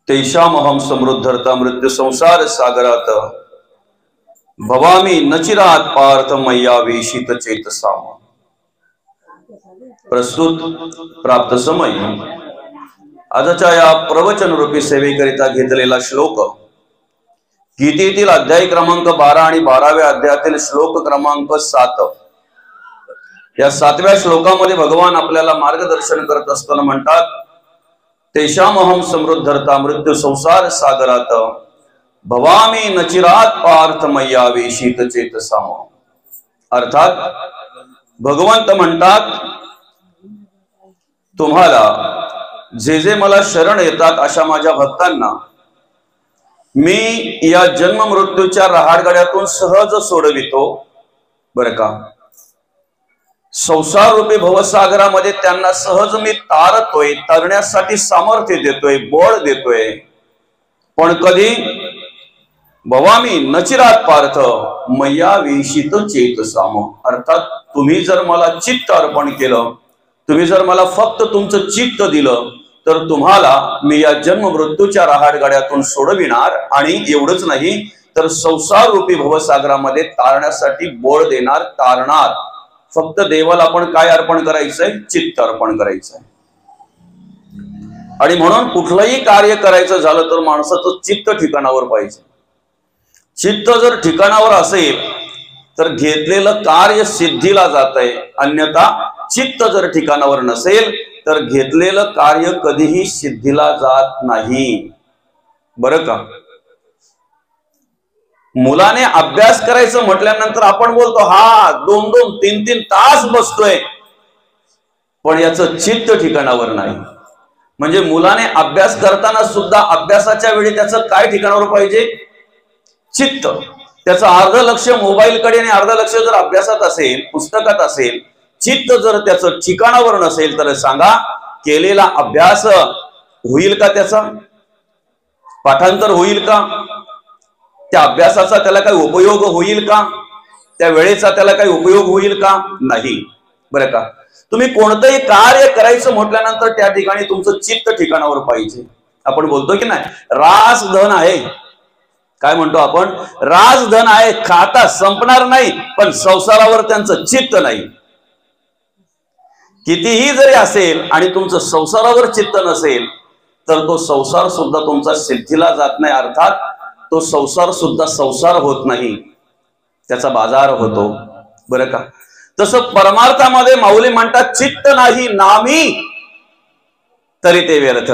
तेषामहं समृद्धर्ता मृत्यु संसार सागरात भवामी नचिरात पार्थ मय्या वेशित चेतसाम। प्रस्तुत प्राप्त समय आजच्या या प्रवचन रूपी सेवेकरिता घेतलेला श्लोक गीतेतील अध्याय क्रमांक 12 आणि 12व्या अध्यायातील श्लोक क्रमांक 7। या 7व्या श्लोकामध्ये भगवान आपल्याला मार्गदर्शन करत असताना म्हणतात, तेषामहं समृद्धर्ता मृत्यु संसार सागरात भवामी नचिरात पार्थ मय्या वेशित चेतसाम। अर्थात भगवंत म्हणतात, तुम्हाला जे जे मला शरण येतात अशा माझ्या भक्तांना मी या जन्म मृत्यूच्या रहाडगाड्यातून सहज सोडवितो बरं का। संसार रूपी भवसागरामध्ये त्यांना सहज मी तारतोय, तरण्यासाठी सामर्थ्य देतोय, बळ देतोय। पण कधी भवामी नचिरात पार्थ मय्या वेशित चेतसाम। अर्थात तुम्ही जर मला चित्त अर्पण केलं, तुम्ही जर मला फक्त तुमचं चित्त दिलं तर तुम्हाला मी या जन्म मृत्यूच्या रहाडगाड्यातून सोडविणार, आणि एवढंच नाही तर संसार रूपी भवसागरामध्ये तारण्यासाठी बळ देणार, तारणार। फक्त देवाला आपण काय अर्पण करायचंय? चित्त अर्पण करायचंय। आणि म्हणून कुठलंही कार्य करायचं झालं तर माणसाचं चित्त ठिकाणावर पाहिजे। चित्त जर ठिकाणावर असेल तर घेतलेलं कार्य सिद्धीला जातंय, अन्यथा चित्त जर ठिकाणावर नसेल तर घेतलेलं कार्य कधीही सिद्धीला जात नाही बरं का। मुलाने अभ्यास करायचं म्हटल्यानंतर आपण बोलतो हा 2-2, 3-3 तास बसतोय, पण याचं चित्त ठिकाणावर नाही। म्हणजे मुलाने अभ्यास करताना सुद्धा अभ्यासाच्या वेळी त्याचं काय ठिकाणावर पाहिजे? चित्त। त्याचं अर्ध लक्ष मोबाईलकडे आणि अर्ध लक्ष जर अभ्यासात असेल, पुस्तकात असेल, चित्त जर त्याचं ठिकाणावर नसेल तर सांगा केलेला अभ्यास होईल का? त्याचा पाठांतर होईल का? त्या अभ्यासाचा त्याला काही उपयोग होईल का? त्या वेळेचा त्याला काही उपयोग होईल का? नाही बरं का। तुम्ही कोणतंही कार्य करायचं म्हटल्यानंतर त्या ठिकाणी तुमचं चित्त ठिकाणावर पाहिजे। आपण बोलतो की नाही, राजधन आहे, काय म्हणतो आपण? राजधन आहे, खाता संपणार नाही, पण संसारावर त्यांचं चित्त नाही। कितीही जरी असेल आणि तुमचं संसारावर चित्त नसेल तर तो संसार सुद्धा तुमचा सिद्धीला जात नाही, अर्थात तो संसार सुद्धा संसार होत नाही, त्याचा बाजार होतो बरं का। तसं परमार्थामध्ये माऊली म्हणतात, चित्त नाही नामी तरी ते व्यर्थ।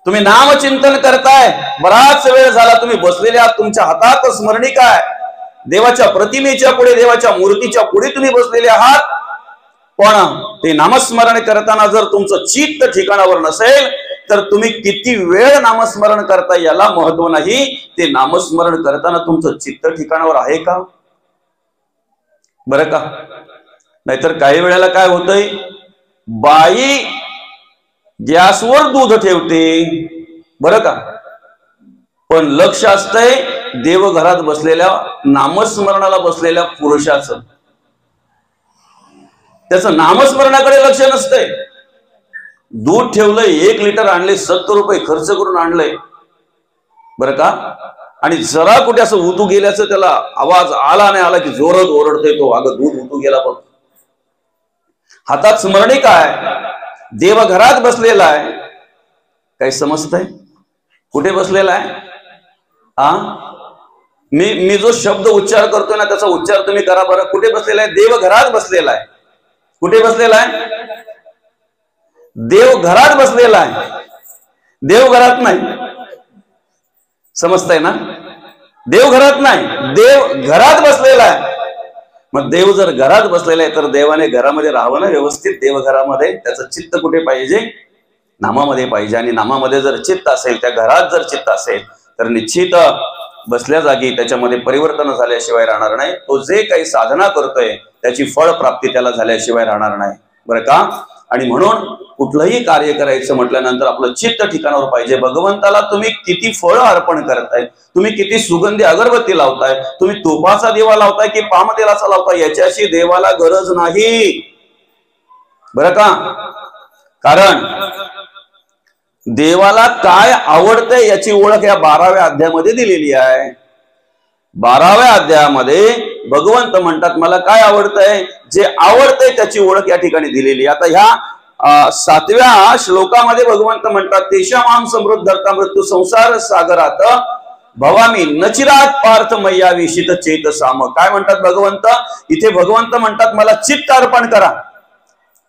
तुम्ही नामचिंतन करताय, बराच वेळ झाला तुम्ही बसलेले आहात, तुमच्या हातात स्मरणिका आहे, देवाच्या प्रतिमेच्या पुढे, देवाच्या मूर्तीच्या पुढे तुम्ही बसलेले आहात, पण ते नामस्मरण करताना जर तुमचं चित्त ठिकाणावर नसेल तर तुम्ही किती वेळ नामस्मरण करता याला महत्व नाही। ते नामस्मरण करताना तुमचं चित्त ठिकाणावर आहे का बरं का। नाहीतर काही वेळेला काय होतंय, बाई गॅसवर दूध ठेवते बरं का, पण लक्ष असतंय देवघरात बसलेल्या, नामस्मरणाला बसलेल्या पुरुषाचं, त्याचं नामस्मरणाकडे लक्ष नसतंय। दूध ठेवलंय, 1 लिटर आणले, 70 रुपये खर्च करून आणलंय बरं का, आणि जरा कुठे असं उतू गेल्याचं त्याला आवाज आला नाही आला की जोरात ओरडतोय तो, अगं दूध उतू गेला बघ। हातात स्मरणिका आहे, देवघरात बसलेला आहे, काही समजतंय? कुठे बसलेला आहे? मी जो शब्द उच्चार करतोय ना त्याचा उच्चार तुम्ही करा बरं। कुठे बसलेला आहे? देवघरात बसलेला आहे। कुठे बसलेला आहे? देवघरात बसलेला आहे, देवघरात नाही। समजताय ना? देवघरात नाही, देव घरात बसलेला आहे। मग देव जर घरात बसलेला आहे तर देवाने घरामध्ये राहावं ना व्यवस्थित। देवघरामध्ये त्याचं चित्त कुठे पाहिजे? नामामध्ये पाहिजे। आणि नामामध्ये जर चित्त असेल, त्या घरात जर चित्त असेल तर निश्चित बसल्या जागी त्याच्यामध्ये परिवर्तन झाल्याशिवाय राहणार नाही। तो जे काही साधना करतोय त्याची फळ प्राप्ती त्याला झाल्याशिवाय राहणार नाही बरं का। आणि म्हणून कुठलंही कार्य करायचं म्हटल्यानंतर आपलं चित्त ठिकाणावर पाहिजे। भगवंताला तुम्ही किती फळ अर्पण करताय, तुम्ही किती सुगंधी अगरबत्ती लावताय, तुम्ही तुपाचा दिवा लावताय की पामतेलाचा लावताय, याच्याशी देवाला गरज नाही बरं का। कारण देवाला काय आवडतंय याची ओळख या 12व्या अध्यायामध्ये दिलेली आहे. 12व्या अध्यायामध्ये भगवंत म्हणतात मला काय आवडतंय, जे आवडतंय त्याची ओळख या ठिकाणी दिलेली. आता ह्या 7व्या श्लोकामध्ये भगवंत म्हणतात तेषामां समृद्धता मृत्यू संसार सागरात भवामी नचिरात पार्थ मय्या विशित चेत साम. काय म्हणतात भगवंत इथे? भगवंत म्हणतात मला चित्त अर्पण करा,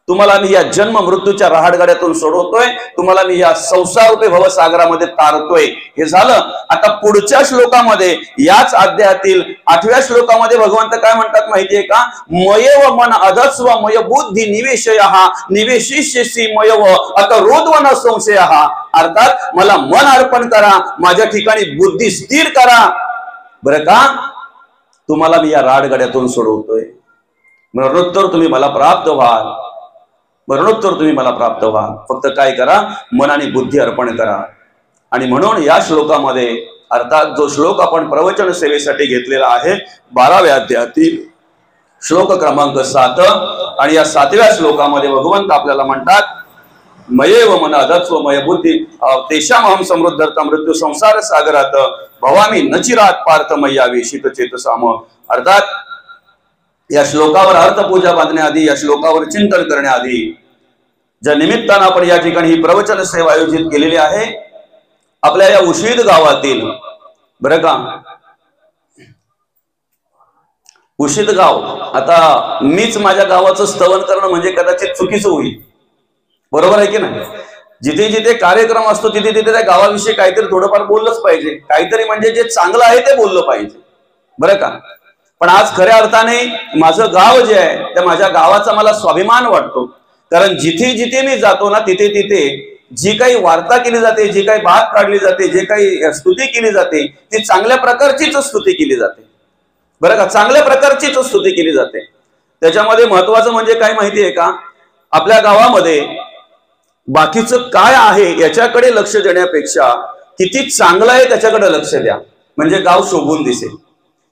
तुम्हाला मी या जन्म मृत्यूच्या रहाडगाड्यातून सोडवतोय, तुम्हाला मी या संसार रूपी भवसागरामध्ये तारतोय. हे झालं. आता पुढच्या श्लोकामध्ये याच अध्यायातील 8व्या श्लोकामध्ये भगवंत काय म्हणतात माहितीये का? मयव मन अधस्व मय बुद्धी निवेशयः निवेशिष्यसि मयव आता रोधवन संशयः. अर्थात मला मन अर्पण करा, माझ्या ठिकाणी बुद्धी स्थिर करा, बरं का? तुम्हाला मी या राडगाड्यातून सोडवतोय, मरणोत्तर तुम्ही मला प्राप्त व्हाल, मरणोत्तर तुम्ही मला प्राप्त व्हा. फक्त काय करा? मन आणि बुद्धी अर्पण करा. आणि म्हणून या श्लोकामध्ये अर्थात जो श्लोक आपण प्रवचन सेवेसाठी घेतलेला आहे 12व्या अध्यायातील श्लोक क्रमांक 7 आणि या 7व्या श्लोकामध्ये भगवंत आपल्याला म्हणतात मयेव मन अधत्व मय बुद्धी तेषामहं समृद्धता मृत्यू संसार सागरात भवामी नचिरात पार्थ मय्या विशित चेतसाम. अर्थात या श्लोकावर अर्थपूजा बांधण्याआधी, या श्लोकावर चिंतन करण्याआधी ज्या निमित्तानं आपण या ठिकाणी ही प्रवचन सेवा आयोजित केलेली आहे आपल्या या उशीद गावातील, बरं का? उशीद गाव, आता मीच माझ्या गावाचं स्तवन करणं म्हणजे कदाचित चुकीचं होईल, बरोबर आहे की नाही? जिथे जिथे कार्यक्रम असतो तिथे तिथे त्या गावाविषयी काहीतरी थोडंफार बोललंच पाहिजे, काहीतरी म्हणजे जे चांगलं आहे ते बोललं पाहिजे, बरं का? पण आज खऱ्या अर्थाने माझं गाव जे आहे त्या माझ्या गावाचा मला स्वाभिमान वाटतो. कारण जिथे जिथे मी जातो ना तिथे तिथे जी काही वार्ता केली जाते, जी काही बात काढली जाते, जे काही स्तुती केली जाते ती चांगल्या प्रकारचीच स्तुती केली जाते, बरं का? चांगल्या प्रकारचीच स्तुती केली जाते. त्याच्यामध्ये महत्वाचं म्हणजे काय माहितीये का? आपल्या गावामध्ये बाकीचं काय आहे याच्याकडे लक्ष देण्यापेक्षा किती चांगलं आहे त्याच्याकडे लक्ष द्या, म्हणजे गाव शोभून दिसेल.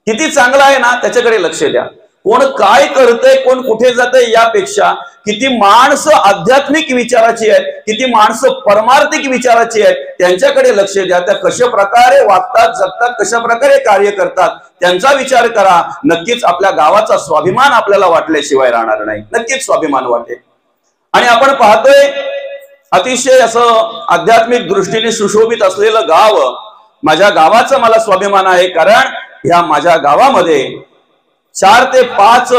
किती चांगला आहे ना त्याच्याकडे लक्ष द्या. कोण काय करतंय, कोण कुठे जातंय यापेक्षा किती माणसं आध्यात्मिक विचाराची आहेत, किती माणसं परमार्थिक विचाराची आहेत त्यांच्याकडे लक्ष द्या. त्या कशा प्रकारे वागतात, जगतात, कशा प्रकारे कार्य करतात त्यांचा विचार करा. नक्कीच आपल्या गावाचा स्वाभिमान आपल्याला वाटल्याशिवाय राहणार नाही, नक्कीच स्वाभिमान वाटेल. आणि आपण पाहतोय अतिशय असं आध्यात्मिक दृष्टीने सुशोभित असलेलं गाव, माझ्या गावाचा मला स्वाभिमान आहे. कारण या माझ्या गावामध्ये 4 ते 5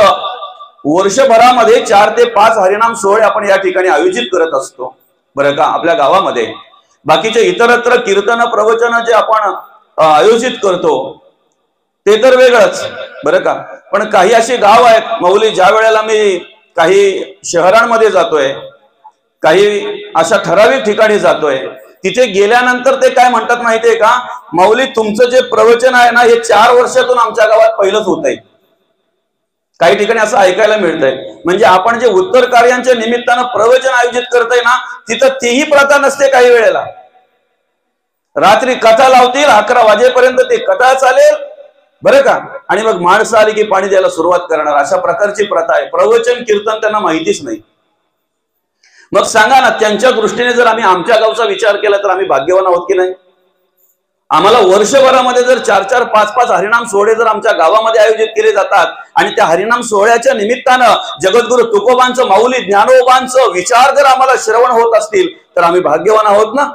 वर्षभरामध्ये 4 ते 5 हरिनाम सोहळे आपण या ठिकाणी आयोजित करत असतो, बरं का? आपल्या गावामध्ये बाकीचे इतरत्र कीर्तन प्रवचन जे आपण आयोजित करतो ते तर वेगळंच, बरं का? पण काही अशी गाव आहेत माऊली, ज्या वेळेला मी काही शहरांमध्ये जातोय, काही अशा ठराविक ठिकाणी जातोय, तिथे गेल्यानंतर ते काय म्हणतात माहितीये का? माऊली तुमचं जे प्रवचन आहे ना हे 4 वर्षातून आमच्या गावात पहिलंच होत आहे. काही ठिकाणी असं ऐकायला मिळतंय. म्हणजे आपण जे उत्तर कार्यांच्या निमित्तानं प्रवचन आयोजित करतोय ना तिथं तेही प्रथा नसते. काही वेळेला रात्री कथा लावतील, 11 वाजेपर्यंत ते कथा चालेल, बरं का? आणि मग माणसं आली की पाणी द्यायला सुरुवात करणार, अशा प्रकारची प्रथा आहे. प्रवचन कीर्तन त्यांना माहितीच नाही. मग सांगा ना, त्यांच्या दृष्टीने जर आम्ही आमच्या गावचा विचार केला तर आम्ही भाग्यवान आहोत की नाही? आम्हाला वर्षभरामध्ये जर 4-4, 5-5 हरिनाम सोहळे जर आमच्या गावामध्ये आयोजित केले जातात आणि त्या हरिनाम सोहळ्याच्या निमित्तानं जगद्गुरु तुकोबांचं, माऊली ज्ञानोबांचं विचार जर आम्हाला श्रवण होत असतील तर आम्ही भाग्यवान आहोत ना?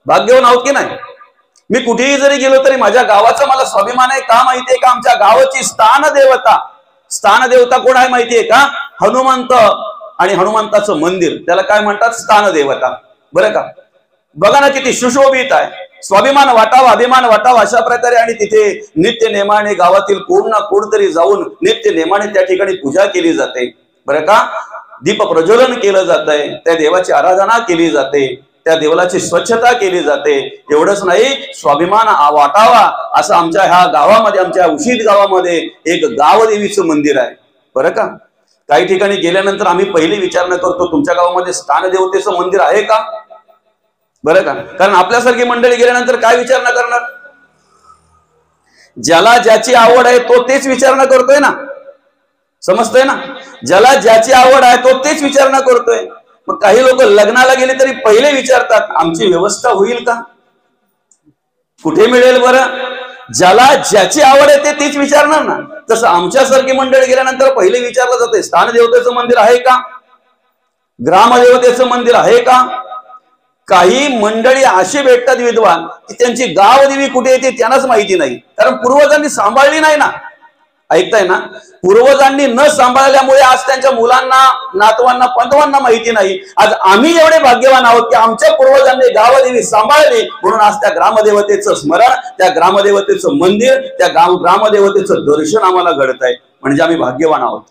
भाग्यवान आहोत की नाही? मी कुठेही जरी गेलो तरी माझ्या गावाचा मला स्वाभिमान आहे. का माहितीये का? आमच्या गावाची स्थान देवता कोण आहे माहितीये का? हनुमंत. आणि हनुमंताचं मंदिर, त्याला काय म्हणतात? स्थान देवता, बरं का? बघा ना किती सुशोभित आहे. स्वाभिमान वाटावा, अभिमान वाटावा अशा प्रकारे. आणि तिथे नित्य नेमाने गावातील कोण ना कोण तरी जाऊन नित्य नेमाने त्या ठिकाणी पूजा केली जाते, बरं का? दीप प्रज्वलन केलं जातंय, त्या देवाची आराधना केली जाते, त्या देवलाची स्वच्छता केली जाते. एवढंच नाही, स्वाभिमान वाटावा असं आमच्या ह्या गावामध्ये, आमच्या उशीद गावामध्ये एक गावदेवीचं मंदिर आहे, बरं का? काही ठिकाणी गेल्यानंतर आम्ही पहिली विचारणा करतो तुमच्या गावामध्ये स्थानदेवतेचं मंदिर आहे का, बरं का? कारण आपल्यासारखी मंडळी गेल्यानंतर काय विचारणा करणार? ज्याला ज्याची आवड आहे तो तेच विचारणा करतोय ना, समजतंय ना? ज्याला ज्याची आवड आहे तो तेच विचारणा करतोय. मग काही लोक लग्नाला गेले तरी पहिले विचारतात आमची व्यवस्था होईल का, कुठे मिळेल बरं. ज्याला ज्याची आवड आहे ते तीच विचारणार ना. तसं आमच्यासारखी मंडळी गेल्यानंतर पहिले विचारलं जाते स्थानदेवतेचं मंदिर आहे का, ग्रामदेवतेचं मंदिर आहे का. काही मंडळी असे भेटतात विद्वान की त्यांची गावदेवी कुठे येते त्यांनाच माहिती नाही, कारण पूर्वजांनी सांभाळली नाही ना. ऐकताय ना, पूर्वजांनी न सांभाळल्यामुळे आज त्यांच्या मुलांना, नातवांना, पंतवांना माहिती नाही. आज आम्ही एवढे भाग्यवान आहोत की आमच्या पूर्वजांनी गावदेवी सांभाळली, म्हणून आज त्या ग्रामदेवतेचं स्मरण, त्या ग्रामदेवतेचं मंदिर, त्या ग्रामदेवतेचं दर्शन आम्हाला घडत आहे. म्हणजे आम्ही भाग्यवान आहोत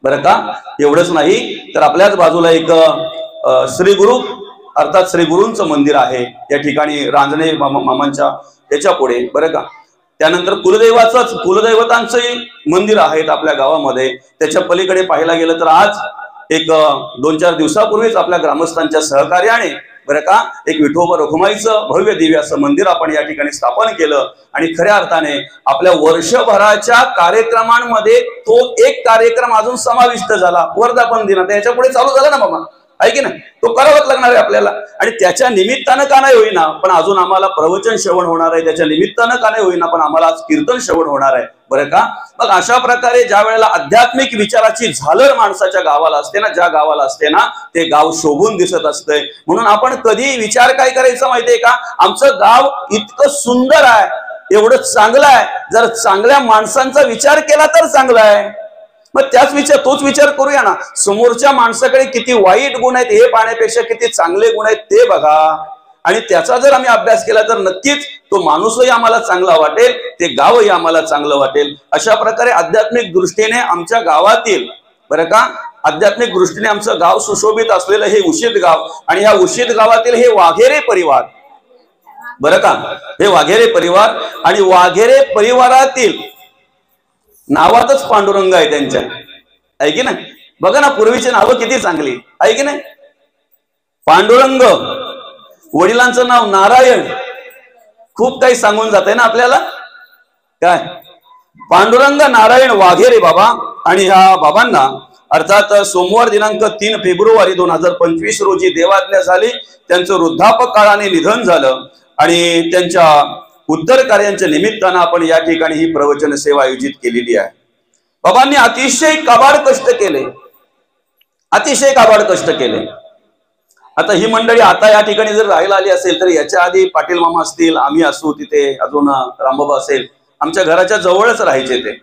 बरं का. एवढंच नाही तर आपल्याच बाजूला एक श्री गुरु अर्थात श्री गुरूंचं मंदिर आहे या ठिकाणी, रांजणे मामांच्या याच्या पुढे बरं का. त्यानंतर कुलदैवतांचंही मंदिर आहेत आपल्या गावामध्ये. त्याच्या पलीकडे पाहायला गेलं तर आज एक 2-4 दिवसापूर्वीच आपल्या ग्रामस्थांच्या सहकार्याने बरं का एक विठोबा रखुमाईचं भव्य दिव्य असं मंदिर आपण या ठिकाणी स्थापन केलं. आणि खऱ्या अर्थाने आपल्या वर्षभराच्या कार्यक्रमांमध्ये तो एक कार्यक्रम अजून समाविष्ट झाला, वर्धापन दिन. याच्या पुढे चालू झाला ना बाबा, आहे की नाही, तो करावाच लागणार आहे आपल्याला. आणि त्याच्या निमित्तानं का नाही होईना पण अजून आम्हाला प्रवचन श्रवण होणार आहे, त्याच्या निमित्तानं का नाही होईना पण आम्हाला आज कीर्तन श्रवण होणार आहे बरं का. मग अशा प्रकारे ज्या वेळेला आध्यात्मिक विचाराची झालर माणसाच्या गावाला असते ना, ज्या गावाला असते ना, ते गाव शोभून दिसत असतंय. म्हणून आपण कधी विचार काय करायचा माहितीये का, आमचं गाव इतकं सुंदर आहे, एवढं चांगलं आहे, जर चांगल्या माणसांचा विचार केला तर चांगला आहे. मग तोच विचार करूया ना. समोरच्या माणसाकडे किती वाईट गुण आहेत हे पाहण्यापेक्षा किती चांगले गुण आहेत ते बघा, आणि त्याचा जर आम्ही अभ्यास केला तर नक्कीच तो माणूसही आम्हाला चांगला वाटेल, ते गावही आम्हाला चांगलं वाटेल. अशा प्रकारे आध्यात्मिक दृष्टीने आमच्या गावातील बरं का, आध्यात्मिक दृष्टीने आमचं गाव सुशोभित असलेलं हे उशीद गाव, आणि ह्या उशीद गावातील हे वाघेरे परिवार बरं का, हे वाघेरे परिवार. आणि वाघेरे परिवारातील नावातच पांडुरंग आहे त्यांच्या, आहे की नाही. बघा ना पूर्वीची नावं किती चांगली, आहे की नाही. पांडुरंग, वडिलांचं नाव नारायण, खूप काही सांगून जाते ना आपल्याला. काय पांडुरंग नारायण वाघेरे बाबा. आणि ह्या बाबांना अर्थात सोमवार दिनांक 3 फेब्रुवारी 2025 रोजी देवाज्ञा झाली. त्यांचं वृद्धापक काळाने निधन झालं आणि त्यांच्या उत्तर कार्यांच्या निमित्तानं आपण या ठिकाणी ही प्रवचन सेवा आयोजित केलेली आहे. बाबांनी अतिशय काबाड कष्ट केले, अतिशय काबाड कष्ट केले. आता ही मंडळी आता या ठिकाणी जर राहायला आली असेल तर याच्या आधी पाटील मामा असतील, आम्ही असू, तिथे अजून रामबाबा असेल, आमच्या घराच्या जवळच राहायचे ते.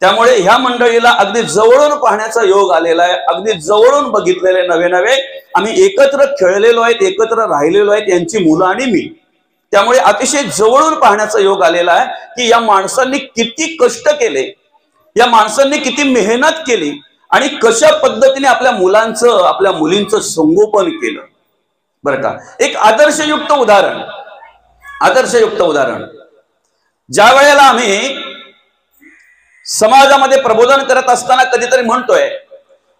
त्यामुळे ह्या मंडळीला अगदी जवळून पाहण्याचा योग आलेला आहे, अगदी जवळून बघितलेले नवे आम्ही एकत्र खेळलेलो आहेत, एकत्र राहिलेलो आहेत, यांची मुलं आणि मी. त्यामुळे अतिशय जवळून पाहण्याचा योग आलेला आहे की या माणसांनी किती कष्ट केले, या माणसांनी किती मेहनत केली आणि कशा पद्धतीने आपल्या मुलांचं, आपल्या मुलींचं संगोपन केलं बरं का. एक आदर्शयुक्त उदाहरण ज्या वेळेला आम्ही समाजामध्ये प्रबोधन करत असताना कधीतरी म्हणतोय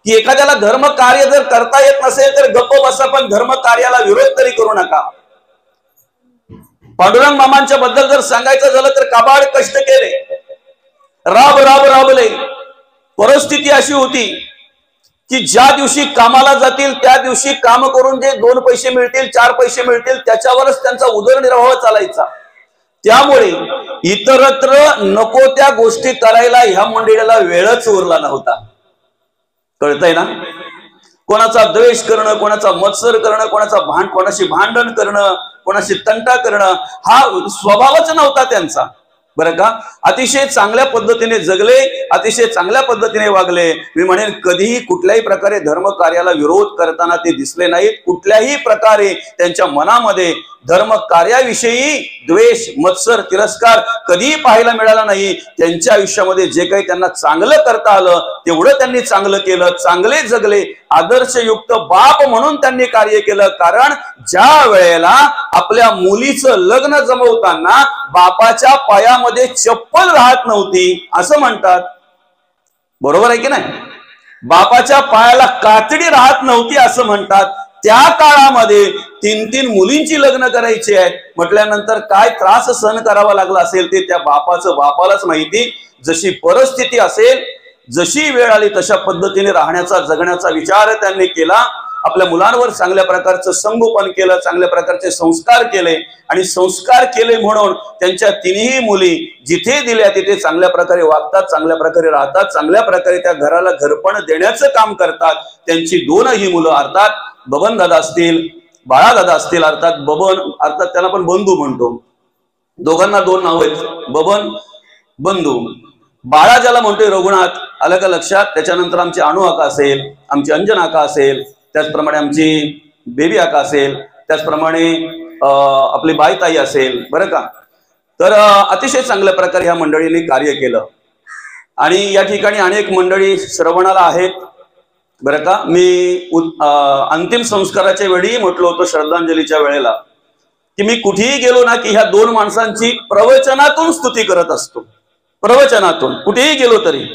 की एखाद्याला धर्म कार्य जर करता येत नसेल तर गप्प बसा, पण धर्म कार्याला विरोध तरी करू नका. पांडुरंग मामांच्या बद्दल जर सांगायचं झालं तर काबाड कष्ट केले, राबले. परिस्थिती अशी होती की ज्या दिवशी कामाला जातील त्या दिवशी काम करून जे 2 पैसे मिळतील, 4 पैसे मिळतील, त्याच्यावरच त्यांचा उदरनिर्वाह चालायचा. त्यामुळे इतरत्र नको त्या गोष्टी करायला ह्या मंडळीला वेळच उरला नव्हता. कळतंय ना. कोणाचा द्वेष करणं, कोणाचा मत्सर करणं, कोणाशी भांडण करणं, कोणाशी तंटा करणं हा स्वभावच नव्हता त्यांचा बरं का. अतिशय चांगल्या पद्धतीने जगले, अतिशय चांगल्या पद्धतीने वागले. मी म्हणेन कधीही कुठल्याही प्रकारे धर्म कार्याला विरोध करताना ते दिसले नाहीत. कुठल्याही प्रकारे त्यांच्या मनामध्ये धर्म कार्याविषयी द्वेष, मत्सर, तिरस्कार कधीही पाहायला मिळाला नाही. त्यांच्या आयुष्यामध्ये जे काही त्यांना चांगलं करता आलं तेवढं त्यांनी चांगलं केलं, चांगले जगले, आदर्शयुक्त बाप म्हणून त्यांनी कार्य केलं. कारण ज्या वेळेला आपल्या मुलीचं लग्न जमवताना बापाच्या पायामध्ये चप्पल राहत नव्हती असं म्हणतात, बरोबर आहे की नाही. बापाच्या पायाला कातडी राहत नव्हती असं म्हणतात. त्या काळामध्ये 3-3 मुलींची लग्न करायची आहेत म्हटल्यानंतर काय त्रास सहन करावा लागला असेल ते त्या बापालाच माहिती. जशी परिस्थिती असेल, जशी वेळ आली तशा पद्धतीने राहण्याचा, जगण्याचा विचार त्यांनी केला. आपल्या मुलांवर चांगल्या प्रकारचं संगोपन केलं, चांगल्या प्रकारचे संस्कार केले आणि संस्कार केले म्हणून त्यांच्या तिन्ही मुली जिथे दिल्या तिथे चांगल्या प्रकारे वागतात, चांगल्या प्रकारे राहतात, चांगल्या प्रकारे त्या घराला घरपण देण्याचं काम करतात. त्यांची दोनही मुलं अर्थात बबन दादा असतील, बाळा दादा असतील, अर्थात बबन अर्थात त्याला पण बंधू म्हणतो, दोघांना दोन नाव आहेत, बबन बंधू. बाळा ज्याला म्हणतोय रघुनाथ, आलं का लक्षात. त्याच्यानंतर आमची अणू आका असेल, आमची अंजन आका असेल, त्याचप्रमाणे आमची बेबी आका असेल, त्याचप्रमाणे आपली बाईताई असेल, बरं का. तर अतिशय चांगल्या प्रकारे ह्या मंडळीने कार्य केलं आणि या ठिकाणी अनेक मंडळी श्रवणाला आहेत, बरं का. मी अंतिम संस्काराच्या वेळी म्हटलं होतं, श्रद्धांजलीच्या वेळेला, की मी कुठेही गेलो ना की ह्या दोन माणसांची प्रवचनातून स्तुती करत असतो, प्रवचनातून कुठेही गेलो तरी.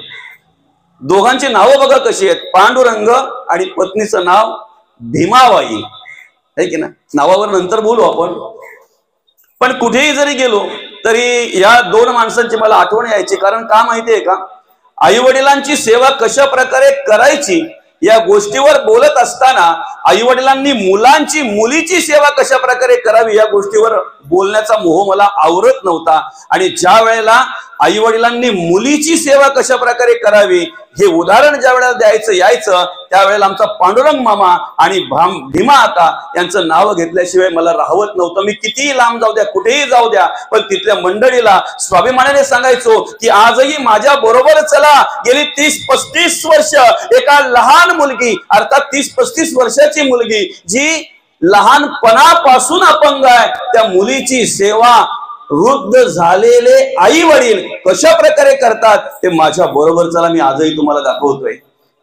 दोघांची नावं बघा कशी आहेत, पांडुरंग आणि पत्नीचं नाव भीमाबाई आहे की ना. नावावर नंतर बोलू आपण, पण कुठेही जरी गेलो तरी या दोन माणसांची मला आठवण यायची. कारण का माहितीये का, आई वडिलांची सेवा कशा प्रकारे करायची या गोष्टीवर बोलत असताना आई वडिलांनी मुलांची मुलीची सेवा कशा प्रकारे करावी या गोष्टीवर बोलण्याचा मोह मला आवरत नव्हता. आणि ज्या वेळेला आई वडिलांनी मुलीची सेवा कशा प्रकारे करावी हे उदाहरण ज्या वेळेला द्यायचं यायचं, त्यावेळेला आमचा पांडुरंग मामा आणि भीमा आका यांचं नाव घेतल्याशिवाय मला राहवत नव्हतं. मी कितीही लांब जाऊ द्या, कुठेही जाऊ द्या, पण तिथल्या मंडळीला स्वाभिमानाने सांगायचो की आजही माझ्या बरोबर चला. गेली 30-35 वर्ष एका लहान मुलगी, अर्थात 30-35 वर्षाची मुलगी जी लहानपणापासून अपंग आहे, त्या मुलीची सेवा वृद्ध झालेले आई वडील कशा प्रकारे करतात ते माझ्या बरोबर चला मी आजही तुम्हाला दाखवतोय.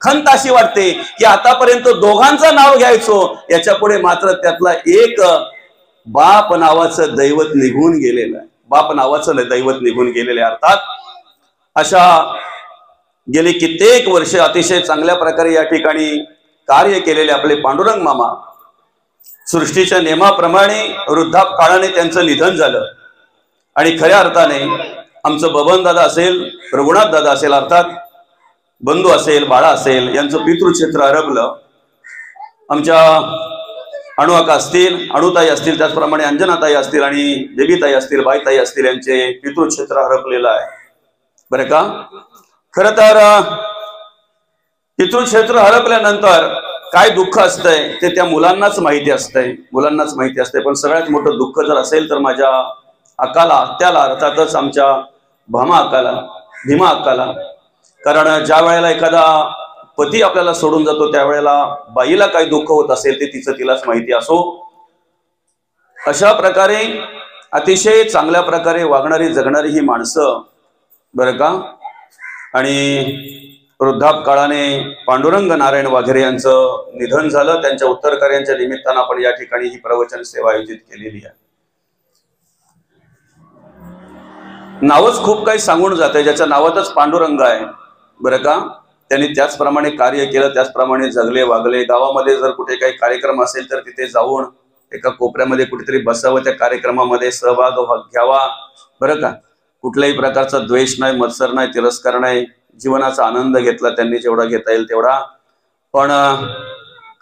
खंत अशी वाटते की आतापर्यंत दोघांचं नाव घ्यायचो, याच्या पुढे मात्र त्यातला एक बाप नावाचं दैवत निघून गेलेलं आहे, बाप नावाचं दैवत निघून गेलेलं आहे. अर्थात अशा गेली कित्येक वर्ष अतिशय चांगल्या प्रकारे या ठिकाणी कार्य केलेले आपले पांडुरंग मामा, सृष्टीच्या नियमाप्रमाणे वृद्धापकाळाने त्यांचं निधन झालं. आणि खऱ्या अर्थाने आमचं बबन दादा असेल, रघुनाथ दादा असेल, अर्थात बंधू असेल, बाळा असेल, यांचं पितृक्षेत्र हरपलं. आमच्या अणुआका असतील, अणुताई असतील, त्याचप्रमाणे अंजनाताई असतील आणि देवीताई असतील, बाईताई असतील, यांचे पितृक्षेत्र हरपलेलं आहे, बरं का. खरं तर पितृक्षेत्र हरपल्यानंतर काय दुःख असतंय ते त्या मुलांनाच माहिती असतंय, मुलांनाच माहिती असतंय. पण सगळ्यात मोठं दुःख जर असेल तर माझ्या अकाला, त्याला, अर्थातच आमच्या भीमा अक्काला. कारण ज्या वेळेला एखादा पती आपल्याला सोडून जातो त्यावेळेला बाईला काय दुःख होत असेल ते तिचं तिलाच माहिती असो. अशा प्रकारे अतिशय चांगल्या प्रकारे वागणारी जगणारी ही माणसं, बरं का. आणि वृद्धापकाळाने पांडुरंग नारायण वाघेरे यांचं निधन झालं. त्यांच्या उत्तरकार्यांच्या निमित्तानं आपण या ठिकाणी ही प्रवचन सेवा आयोजित केलेली आहे. नावच खूप काही सांगून जाते, ज्याच्या नावातच पांडुरंग आहे, बरं का. त्यांनी त्याचप्रमाणे कार्य केलं, त्याचप्रमाणे जगले वागले. गावामध्ये जर कुठे काही कार्यक्रम असेल तर तिथे जाऊन एका कोपऱ्यामध्ये कुठेतरी बसावं, त्या कार्यक्रमामध्ये सहभाग घ्यावा, बरं का. कुठल्याही प्रकारचा द्वेष नाही, मत्सर नाही, तिरस्कार नाही. जीवनाचा आनंद घेतला त्यांनी जेवढा घेता येईल तेवढा. पण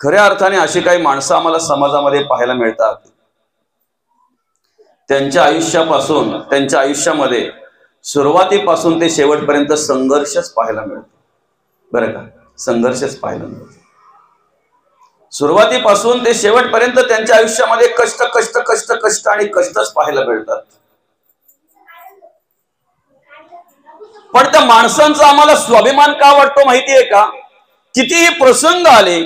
खऱ्या अर्थाने अशी काही माणसं आम्हाला समाजामध्ये पाहायला मिळतात, त्यांच्या आयुष्यापासून, त्यांच्या आयुष्यामध्ये सुरुवातीपासून ते शेवटपर्यंत संघर्षच पाहायला मिळतो, बरं का. संघर्षच पाहायला मिळतो. सुरुवातीपासून ते शेवटपर्यंत त्यांच्या आयुष्यामध्ये कष्ट कष्ट कष्ट कष्ट आणि कष्टच पाहायला मिळतात. पण त्या माणसांचा आम्हाला स्वाभिमान का वाटतो माहितीये का. कितीही प्रसंग आले,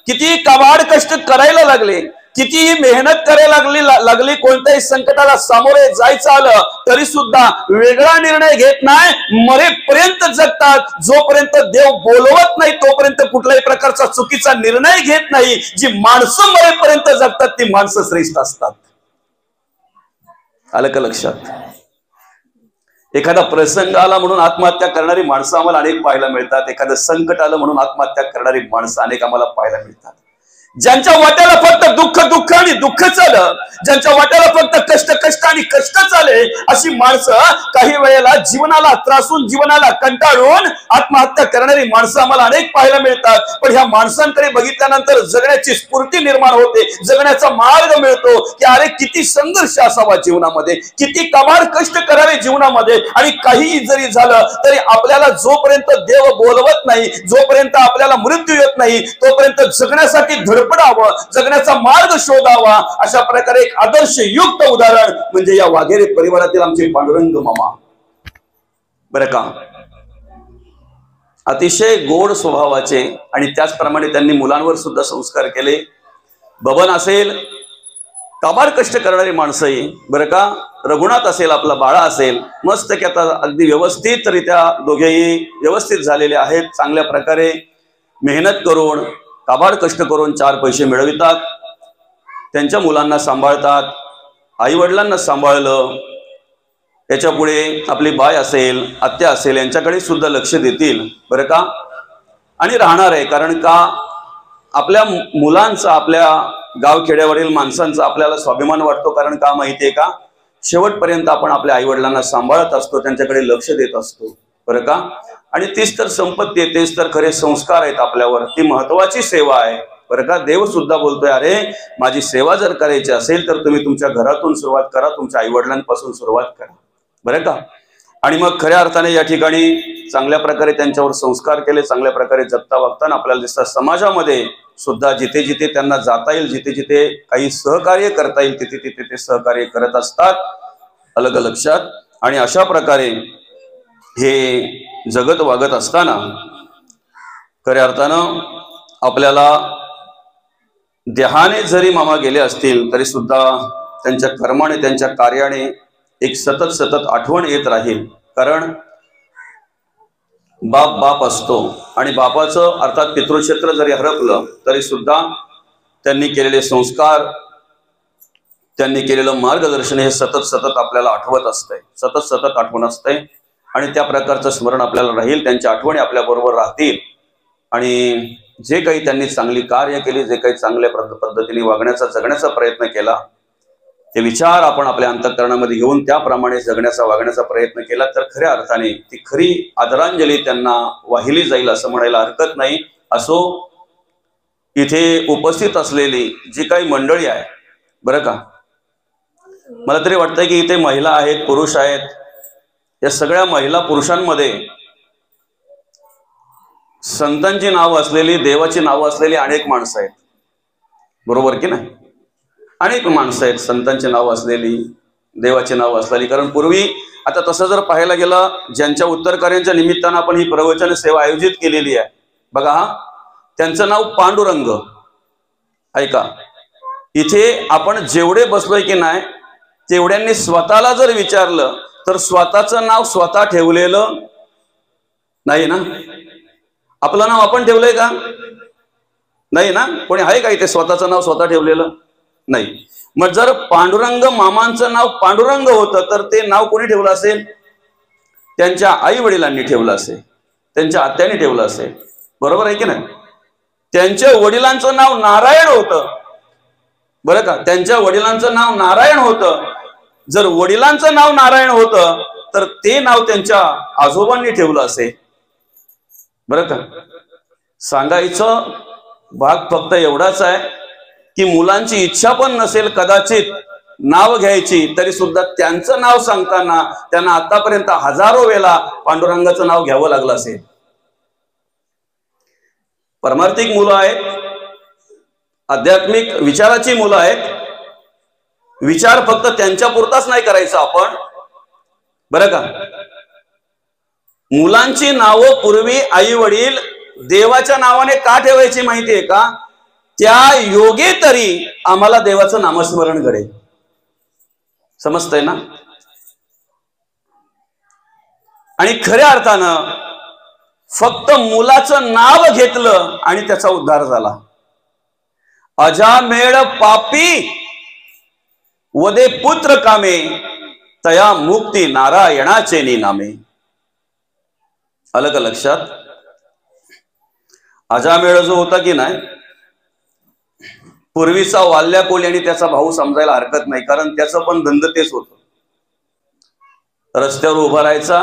कितीही कबाड कष्ट करायला लागले, कितीही मेहनत करायला लागली, कोणत्याही संकटाला सामोरे जायचं आलं तरी सुद्धा वेगळा निर्णय घेत नाही, मरेपर्यंत जगतात. जोपर्यंत देव बोलवत नाही तोपर्यंत कुठल्याही प्रकारचा चुकीचा निर्णय घेत नाही. जी माणसं मरेपर्यंत जगतात ती माणसं श्रेष्ठ असतात. आलं का लक्षात. एखादा प्रसंग आला म्हणून आत्महत्या करणारी माणसं आम्हाला अनेक पाहायला मिळतात. एखादं संकट आलं म्हणून आत्महत्या करणारी माणसं अनेक आम्हाला पाहायला मिळतात. ज्यांच्या वाट्याला फक्त दुःख दुःख आणि दुःखच आलं, ज्यांच्या वाट्याला फक्त कष्ट कष्ट आणि कष्ट चाले अशी माणसं काही वेळेला जीवनाला त्रासून, जीवनाला कंटाळून आत्महत्या करणारी माणसं आम्हाला अनेक पाहायला मिळतात. पण ह्या माणसांकडे बघितल्यानंतर जगण्याची स्फूर्ती निर्माण होते, जगण्याचा मार्ग मिळतो की अरे किती संघर्ष असावा जीवनामध्ये, किती कमाल कष्ट करावे जीवनामध्ये. आणि काहीही जरी झालं तरी आपल्याला जोपर्यंत देव बोलवत नाही, जोपर्यंत आपल्याला मृत्यू येत नाही, तोपर्यंत जगण्यासाठी धडपडावं, जगण्याचा मार्ग शोधावा. अशा प्रकारे एक आदर्श युक्त उदाहरण म्हणजे या वाघेरे परिवारातील आमचे पांडुरंग मामा. बरं का, अतिशय गोड स्वभावाचे आणि त्याचप्रमाणे त्यांनी मुलांवर सुद्धा संस्कार केले. बबन असेल, काबाड कष्ट करणारी माणसं आहे. बरं का, रघुनाथ असेल, आपला बाळा असेल, मस्त की आता अगदी व्यवस्थितरित्या दोघेही व्यवस्थित झालेले आहेत. चांगल्या प्रकारे मेहनत करून, काबाड कष्ट करून 4 पैसे मिळवितात, त्यांच्या मुलांना सांभाळतात, आई वडिलांना सांभाळलं. याच्या पुढे आपली बाय असेल, आत्या असेल, यांच्याकडे सुद्धा लक्ष देतील. बरं का, आणि राहणार आहे. कारण का, आपल्या मुलांचा, आपल्या गावखेड्यावरील माणसांचा आपल्याला स्वाभिमान वाटतो. कारण का माहितीये का, शेवटपर्यंत आपण आपल्या आई वडिलांना सांभाळत असतो, त्यांच्याकडे लक्ष देत असतो. बरं का, आणि तीच तर संपत्ती आहे, तेच तर खरे संस्कार आहेत आपल्यावर, ती महत्वाची सेवा आहे. बरं का, देव सुद्धा बोलतोय, अरे माझी सेवा जर करायची असेल तर तुम्ही तुमच्या घरातून सुरुवात करा, तुमच्या आई वडिलांपासून सुरुवात करा. बरं का, आणि मग खऱ्या अर्थाने या ठिकाणी चांगल्या प्रकारे त्यांच्यावर संस्कार केले, चांगल्या प्रकारे जगता वागताना आपल्याला दिसतात. समाजामध्ये सुद्धा जिथे जिथे त्यांना जाता येईल, जिथे जिथे काही सहकार्य करता येईल, तिथे तिथे ते सहकार्य करत असतात. अलग लक्षात. आणि अशा प्रकारे हे जगत वागत असताना खऱ्या अर्थानं आपल्याला देहाने जरी मामा गेले असतील तरी सुद्धा त्यांच्या कर्माने, त्यांच्या कार्याने एक सतत सतत आठवण येत राहील. कारण बाप बाप असतो आणि बापाचं अर्थात पितृक्षेत्र जरी हरपलं तरी सुद्धा त्यांनी केलेले संस्कार, त्यांनी केलेलं मार्गदर्शन हे सतत सतत आपल्याला आठवत असतंय, सतत सतत आठवण असतंय. आणि त्या प्रकारचं स्मरण आपल्याला राहील, त्यांच्या आठवणी आपल्या बरोबर राहतील. आणि जे काही त्यांनी चांगली कार्य केली, जे काही चांगल्या पद्धतीने वागण्याचा, जगण्याचा प्रयत्न केला, ते विचार आपण आपल्या अंतःकरणामध्ये घेऊन त्याप्रमाणे जगण्याचा, वागण्याचा प्रयत्न केला तर खऱ्या अर्थाने ती खरी आदरांजली त्यांना वाहिली जाईल असं म्हणायला हरकत नाही. असो, इथे उपस्थित असलेली जी काही मंडळी आहे, बरं का, मला तरी वाटतंय की इथे महिला आहेत, पुरुष आहेत. या सगळ्या महिला पुरुषांमध्ये संतांची नावं असलेली, देवाची नावं असलेली अनेक माणसं आहेत. बरोबर की नाही? अनेक माणसं आहेत संतांची नावं असलेली, देवाची नावं असलेली. कारण पूर्वी आता तसं जर पाहायला गेलं, ज्यांच्या उत्तरकार्यांच्या निमित्तानं आपण ही प्रवचन सेवा आयोजित केलेली आहे बघा, त्यांचं नाव पांडुरंग. ऐका, इथे आपण जेवढे बसलोय की नाही तेवढ्यांनी स्वतःला जर विचारलं तर स्वतःचं नाव स्वतः ठेवलेलं नाही ना. आपलं नाव आपण ठेवलंय का? नाही ना. कोणी आहे का इथे स्वतःचं नाव स्वतः ठेवलेलं? नाही. मग जर पांडुरंग मामांचं नाव पांडुरंग होतं तर ते नाव कोणी ठेवलं असेल? त्यांच्या आई वडिलांनी ठेवलं असेल, त्यांच्या आत्याने ठेवलं असेल. बरोबर आहे की नाही? त्यांच्या वडिलांचं नाव नारायण होतं, बरं का, त्यांच्या वडिलांचं नाव नारायण होतं. जर वडिलांचं नाव नारायण होतं तर ते नाव त्यांच्या आजोबांनी ठेवलं असेल. बरं का, सांगायचं भाग फक्त एवढाच आहे की मुलांची इच्छा पण नसेल कदाचित नाव घ्यायची, तरी सुद्धा त्यांचं नाव सांगताना त्यांना आतापर्यंत हजारो वेळा पांडुरंगाचं नाव घ्यावं लागलं असेल. परमार्थिक मुलं आहेत, आध्यात्मिक विचाराची मुलं आहेत. विचार फक्त त्यांच्या पुरताच नाही करायचा आपण, बरं का. मुलांची नावं पूर्वी आई वडील देवाच्या नावाने का ठेवायची माहितीये का? त्या योगे तरी आम्हाला देवाचं नामस्मरण घडेल. समजतंय ना? आणि खऱ्या अर्थानं फक्त मुलाचं नाव घेतलं आणि त्याचा उद्धार झाला. अजामेळ पापी वदे पुत्र कामे, तया मुक्ती नारायणाचे निनामे. अलग लक्षात. अजामेळ जो होता की नाही, पूर्वीचा वाल्या कोली आणि त्याचा भाऊ समजायला हरकत नाही, कारण त्याचं पण धंद तेच होतं. रस्त्यावर उभा राहायचा,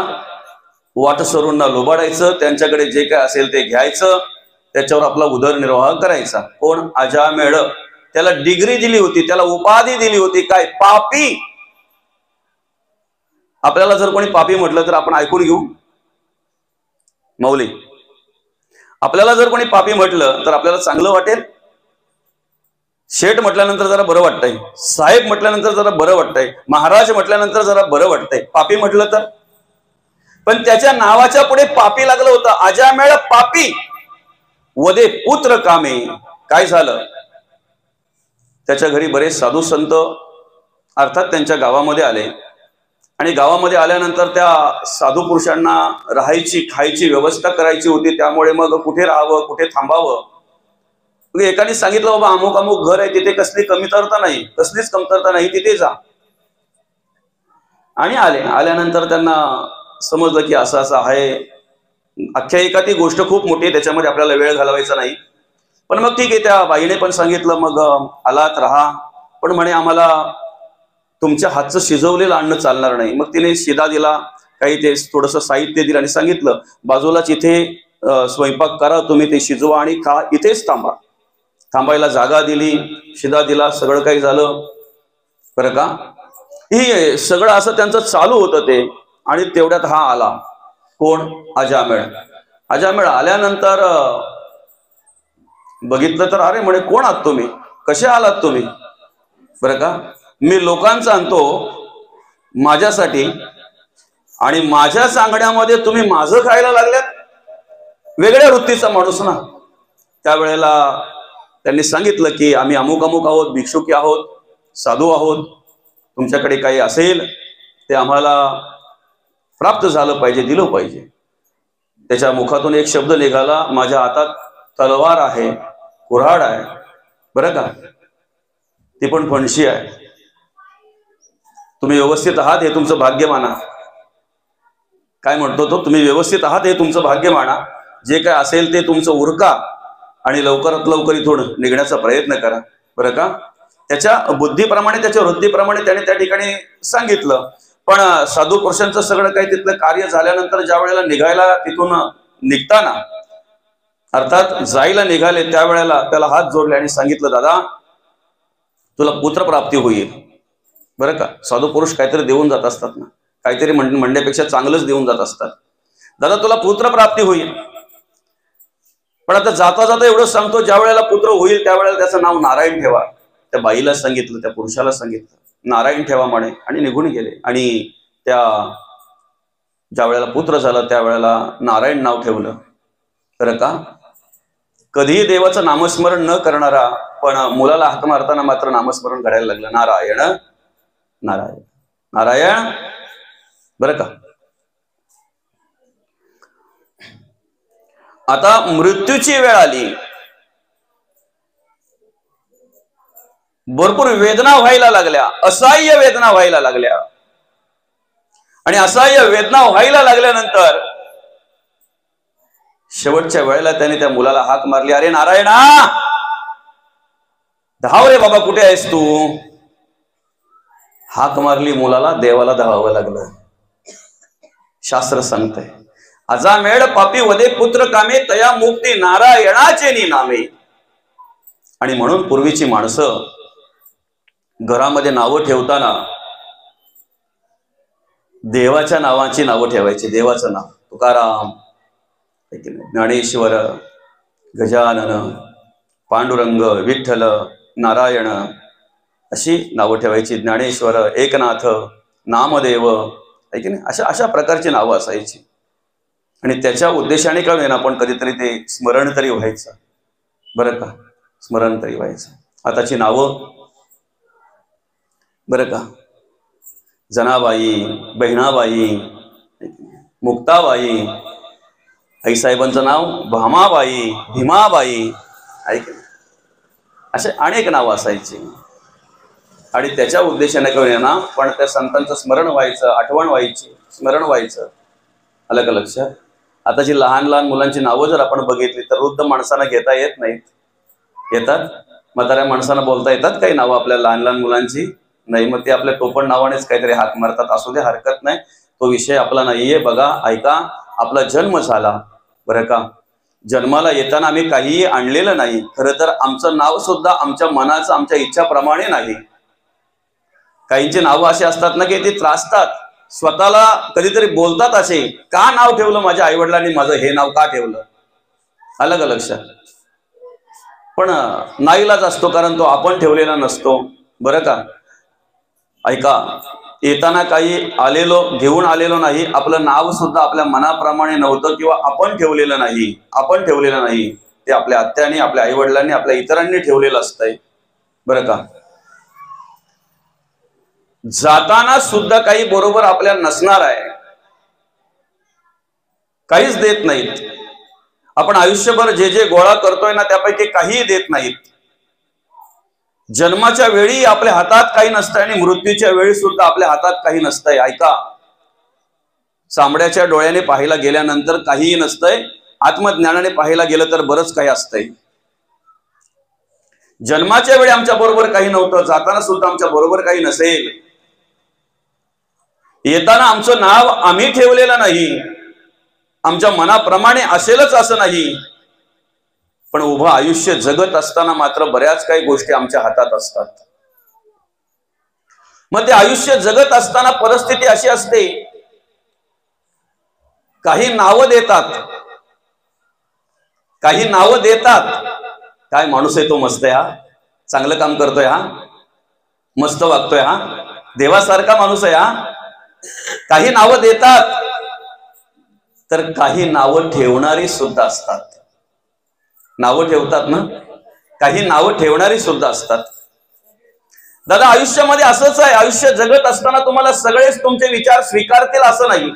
वाटसरूंना लुबाडायचं, त्यांच्याकडे जे काय असेल ते घ्यायचं, त्याच्यावर आपला उदरनिर्वाह करायचा. कोण? अजामेळ. त्याला डिग्री दिली होती, त्याला उपाधी दिली होती, काय? पापी. आपल्याला जर कोणी पापी म्हटलं तर आपण ऐकून घेऊ माऊली? आपल्याला जर कोणी पापी म्हटलं तर आपल्याला चांगलं वाटेल? शेठ म्हटल्यानंतर जरा बरं वाटतंय, साहेब म्हटल्यानंतर जरा बरं वाटतंय, महाराज म्हटल्यानंतर जरा बरं वाटतंय. पापी म्हटलं तर? पण त्याच्या नावाच्या पुढे पापी लागलं होतं. अजामेळ पापी, वदे पुत्र कामे. काय झालं? त्याच्या घरी बरेच साधू संत अर्थात त्यांच्या गावामध्ये आले, आणि गावामध्ये आल्यानंतर त्या साधू पुरुषांना राहायची खायची व्यवस्था करायची होती. त्यामुळे मग कुठे राहावं, कुठे थांबावं. एकाने सांगितलं, बाबा अमुक अमुक घर आहे, तिथे कसली कमतरता नाही, कसलीच कमतरता नाही, तिथे जा. आणि आल्यानंतर त्यांना समजलं की असं असं आहे. आख्यायिका ती गोष्ट खूप मोठी आहे, त्याच्यामध्ये आपल्याला वेळ घालवायचा नाही. पण मग ठीक आहे, त्या बाईने पण सांगितलं, मग आलात राहा, पण म्हणे आम्हाला तुमच्या हातचं शिजवलेलं अन्न चालणार नाही. मग तिने शिदा दिला, काही ते थोडंसं साहित्य दिलं आणि सांगितलं, बाजूलाच इथे स्वयंपाक करा, तुम्ही ते शिजवा आणि खा, इथेच थांबा. थांबायला जागा दिली, शिदा दिला, सगळं काही झालं बरं का. ही सगळं असं त्यांचं चालू होतं ते. आणि तेवढ्यात हा आला. कोण? अजामेळ. अजामेळ आल्यानंतर बघितलं तर अरे म्हणे, कोण आहात तुम्ही, कसे आलात तुम्ही? बरं का, मी लोकांचा आणतो माझ्यासाठी, आणि माझ्या सांगण्यामध्ये तुम्ही माझं खायला लागल्यात. वेगळ्या वृत्तीचा माणूस ना. त्यावेळेला त्यांनी सांगितलं की आम्ही अमुक अमुक आहोत, भिक्षुकी आहोत, साधू आहोत, तुमच्याकडे काही असेल ते आम्हाला प्राप्त झालं पाहिजे, दिलं पाहिजे. त्याच्या मुखातून एक शब्द निघाला, माझ्या हातात तलवार आहे, कुऱ्हाड आहे, बरं का, ती पण फणशी आहे. तुम्ही व्यवस्थित आहात हे तुमचं भाग्य माना. काय म्हणतो तो? तुम्ही व्यवस्थित आहात हे तुमचं भाग्य माना. जे काय असेल ते तुमचं उरका आणि लवकरात लवकर इथून निघण्याचा प्रयत्न करा, बरं का. त्याच्या बुद्धीप्रमाणे, त्याच्या वृत्तीप्रमाणे त्याने त्या ठिकाणी सांगितलं. पण साधू पुरुषांचं सगळं काही तिथलं कार्य झाल्यानंतर ज्या वेळेला निघायला, तिथून निघताना अर्थात जायला निघाले, त्यावेळेला त्याला हात जोडले आणि सांगितलं, दादा तुला पुत्रप्राप्ती होईल, बरं का. साधू पुरुष काहीतरी देऊन जात असतात ना, काहीतरी म्हणण्यापेक्षा चांगलंच देऊन जात असतात. दादा तुला पुत्रप्राप्ती होईल, पण आता जाता जाता एवढंच सांगतो, ज्या वेळेला पुत्र होईल त्यावेळेला त्याचं नाव नारायण ठेवा. त्या बाईला सांगितलं, त्या पुरुषाला सांगितलं, नारायण ठेवा म्हणे, आणि निघून गेले. आणि त्या ज्या वेळेला पुत्र झाला त्यावेळेला नारायण नाव ठेवलं, बरं का. कधीही देवाचं नामस्मरण न करणारा, पण मुलाला हाक मारताना मात्र नामस्मरण करायला लागलं, नारायण नारायण नारायण, बरं का. आता मृत्यूची वेळ आली, भरपूर वेदना व्हायला लागल्या, असह्य वेदना व्हायला लागल्या. आणि असह्य वेदना व्हायला लागल्यानंतर शेवटच्या वेळेला त्याने त्या मुलाला हाक मारली, अरे नारायणा, धाव रे बाबा, कुठे आहेस तू? हाक मारली मुलाला, देवाला धावावं लागलं. शास्त्र सांगतंय, अजामेळ पापी वदे पुत्र कामे, तया मुक्ती नारायणाचे नामे. आणि म्हणून पूर्वीची माणसं घरामध्ये नावं ठेवताना देवाच्या नावाची नावं ठेवायची. देवाचं नाव तुकाराम, ज्ञानेश्वर, गजानन, पांडुरंग, विठ्ठल, नारायण अशी नावं ठेवायची. ज्ञानेश्वर, एकनाथ, नामदेव, आहे की नाही, अशा प्रकारची नावं असायची. आणि त्याच्या उद्देशाने का होईना पण कधीतरी ते स्मरण तरी व्हायचं, बरं का, स्मरण तरी व्हायचं. आताची नावं बरं का, जनाबाई, बहिणाबाई, मुक्ताबाई, आईसाहेबांचं नाव भामाबाई, भीमाबाई, ऐक, असे अनेक नावं असायची. आणि त्याच्या उद्देशाने का होईना पण त्या संतांचं स्मरण व्हायचं, आठवण व्हायची, स्मरण व्हायचं. आलं का लक्षात? आता जी लहान लहान मुलांची नावं जर आपण बघितली तर वृद्ध माणसांना घेता येत नाहीत. येतात? म्हाताऱ्या माणसांना बोलता येतात काही नावं आपल्या लहान लहान मुलांची? नाही. मग ते आपल्या टोपण नावानेच काहीतरी हाक मारतात. असू दे, हरकत नाही. तो विषय आपला नाहीये. बघा, ऐका, आपला जन्म झाला बरं का, जन्माला येताना आम्ही काहीही आणलेलं नाही. खरं तर आमचं नाव सुद्धा आमच्या मनाचं, आमच्या इच्छाप्रमाणे नाही. काहींची नावं असे असतात ना की ते त्रासतात, स्वतःला कधीतरी बोलतात असे, का नाव ठेवलं माझ्या आईवडिलांनी, माझं हे नाव का ठेवलं, आलं का लक्षात. पण नाईलाज असतो, कारण तो आपण ठेवलेला नसतो बरं का. ऐका, येताना काही घेऊन आलेलो नाही. आपलं नाव सुद्धा आपल्या मनाप्रमाणे नव्हतं किंवा आपण ठेवलेलं नाही. ते आपल्या आत्याने, आपल्या आईवडिलांनी, आपल्या इतरांनी ठेवलेलं असतंय बरं का. जाताना सुद्धा काही बरोबर आपल्या नसणार आहे, काहीच देत नाहीत. आपण आयुष्यभर जे जे गोळा करतोय ना त्यापैकी काहीही देत नाहीत. जन्माच्या वेळी आपल्या हातात काही नसतंय आणि मृत्यूच्या वेळी सुद्धा आपल्या हातात काही नसतंय. ऐका, चांबड्याच्या डोळ्याने पाहायला गेल्यानंतर काहीही नसतंय, आत्मज्ञानाने पाहायला गेलं तर बरंच काही असतंय. जन्माच्या वेळी आमच्या बरोबर काही नव्हतं, जाताना सुद्धा आमच्या बरोबर काही नसेल. येताना आमचं नाव आम्ही ठेवलेलं नाही, आमच्या मनाप्रमाणे असेलच असं नाही. पण उभं आयुष्य जगत असताना मात्र बऱ्याच काही गोष्टी आमच्या हातात असतात. मग ते आयुष्य जगत असताना परिस्थिती अशी असते, काही नावं देतात, काय माणूस आहे तो, मस्त आहे हा, चांगलं काम करतोय हा, मस्त वागतोय हा, देवासारखा माणूस आहे हा. काही नावं देतात, तर काही नावं ठेवणारी सुद्धा असतात. नावं ठेवतात ना, काही नावं ठेवणारी सुद्धा असतात. दादा, आयुष्यामध्ये असंच आहे. आयुष्य जगत असताना तुम्हाला सगळेच तुमचे विचार स्वीकारतील असं नाही.